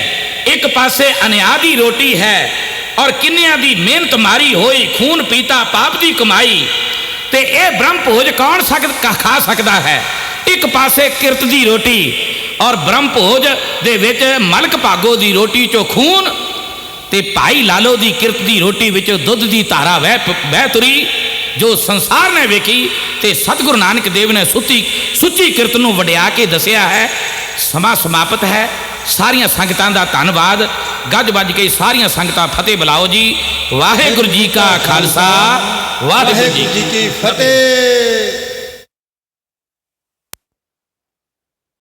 एक पासे अनियादी रोटी है, और किन्निया दी मेहनत मारी होई खून पीता पाप दी कमाई। ते ए ब्रह्म भोज कौन खा सकता है। एक पासे किरत दी रोटी और ब्रह्म भोज दे विच मलक भागो दी रोटी चो खून, ते भाई लालो दी किरत दी रोटी विच दुध दी धारा वह तुरी, जो संसार ने वेखी। ते सतगुरु नानक देव ने सुची किरत नूं वडिया के दसिया है। समा समाप्त है। सारिया संगतां दा धन्नवाद। गज बज के सारिया संगतां फतेह बुलाओ जी। वाहिगुरू जी का खालसा, वाहिगुरू जी की फतेह।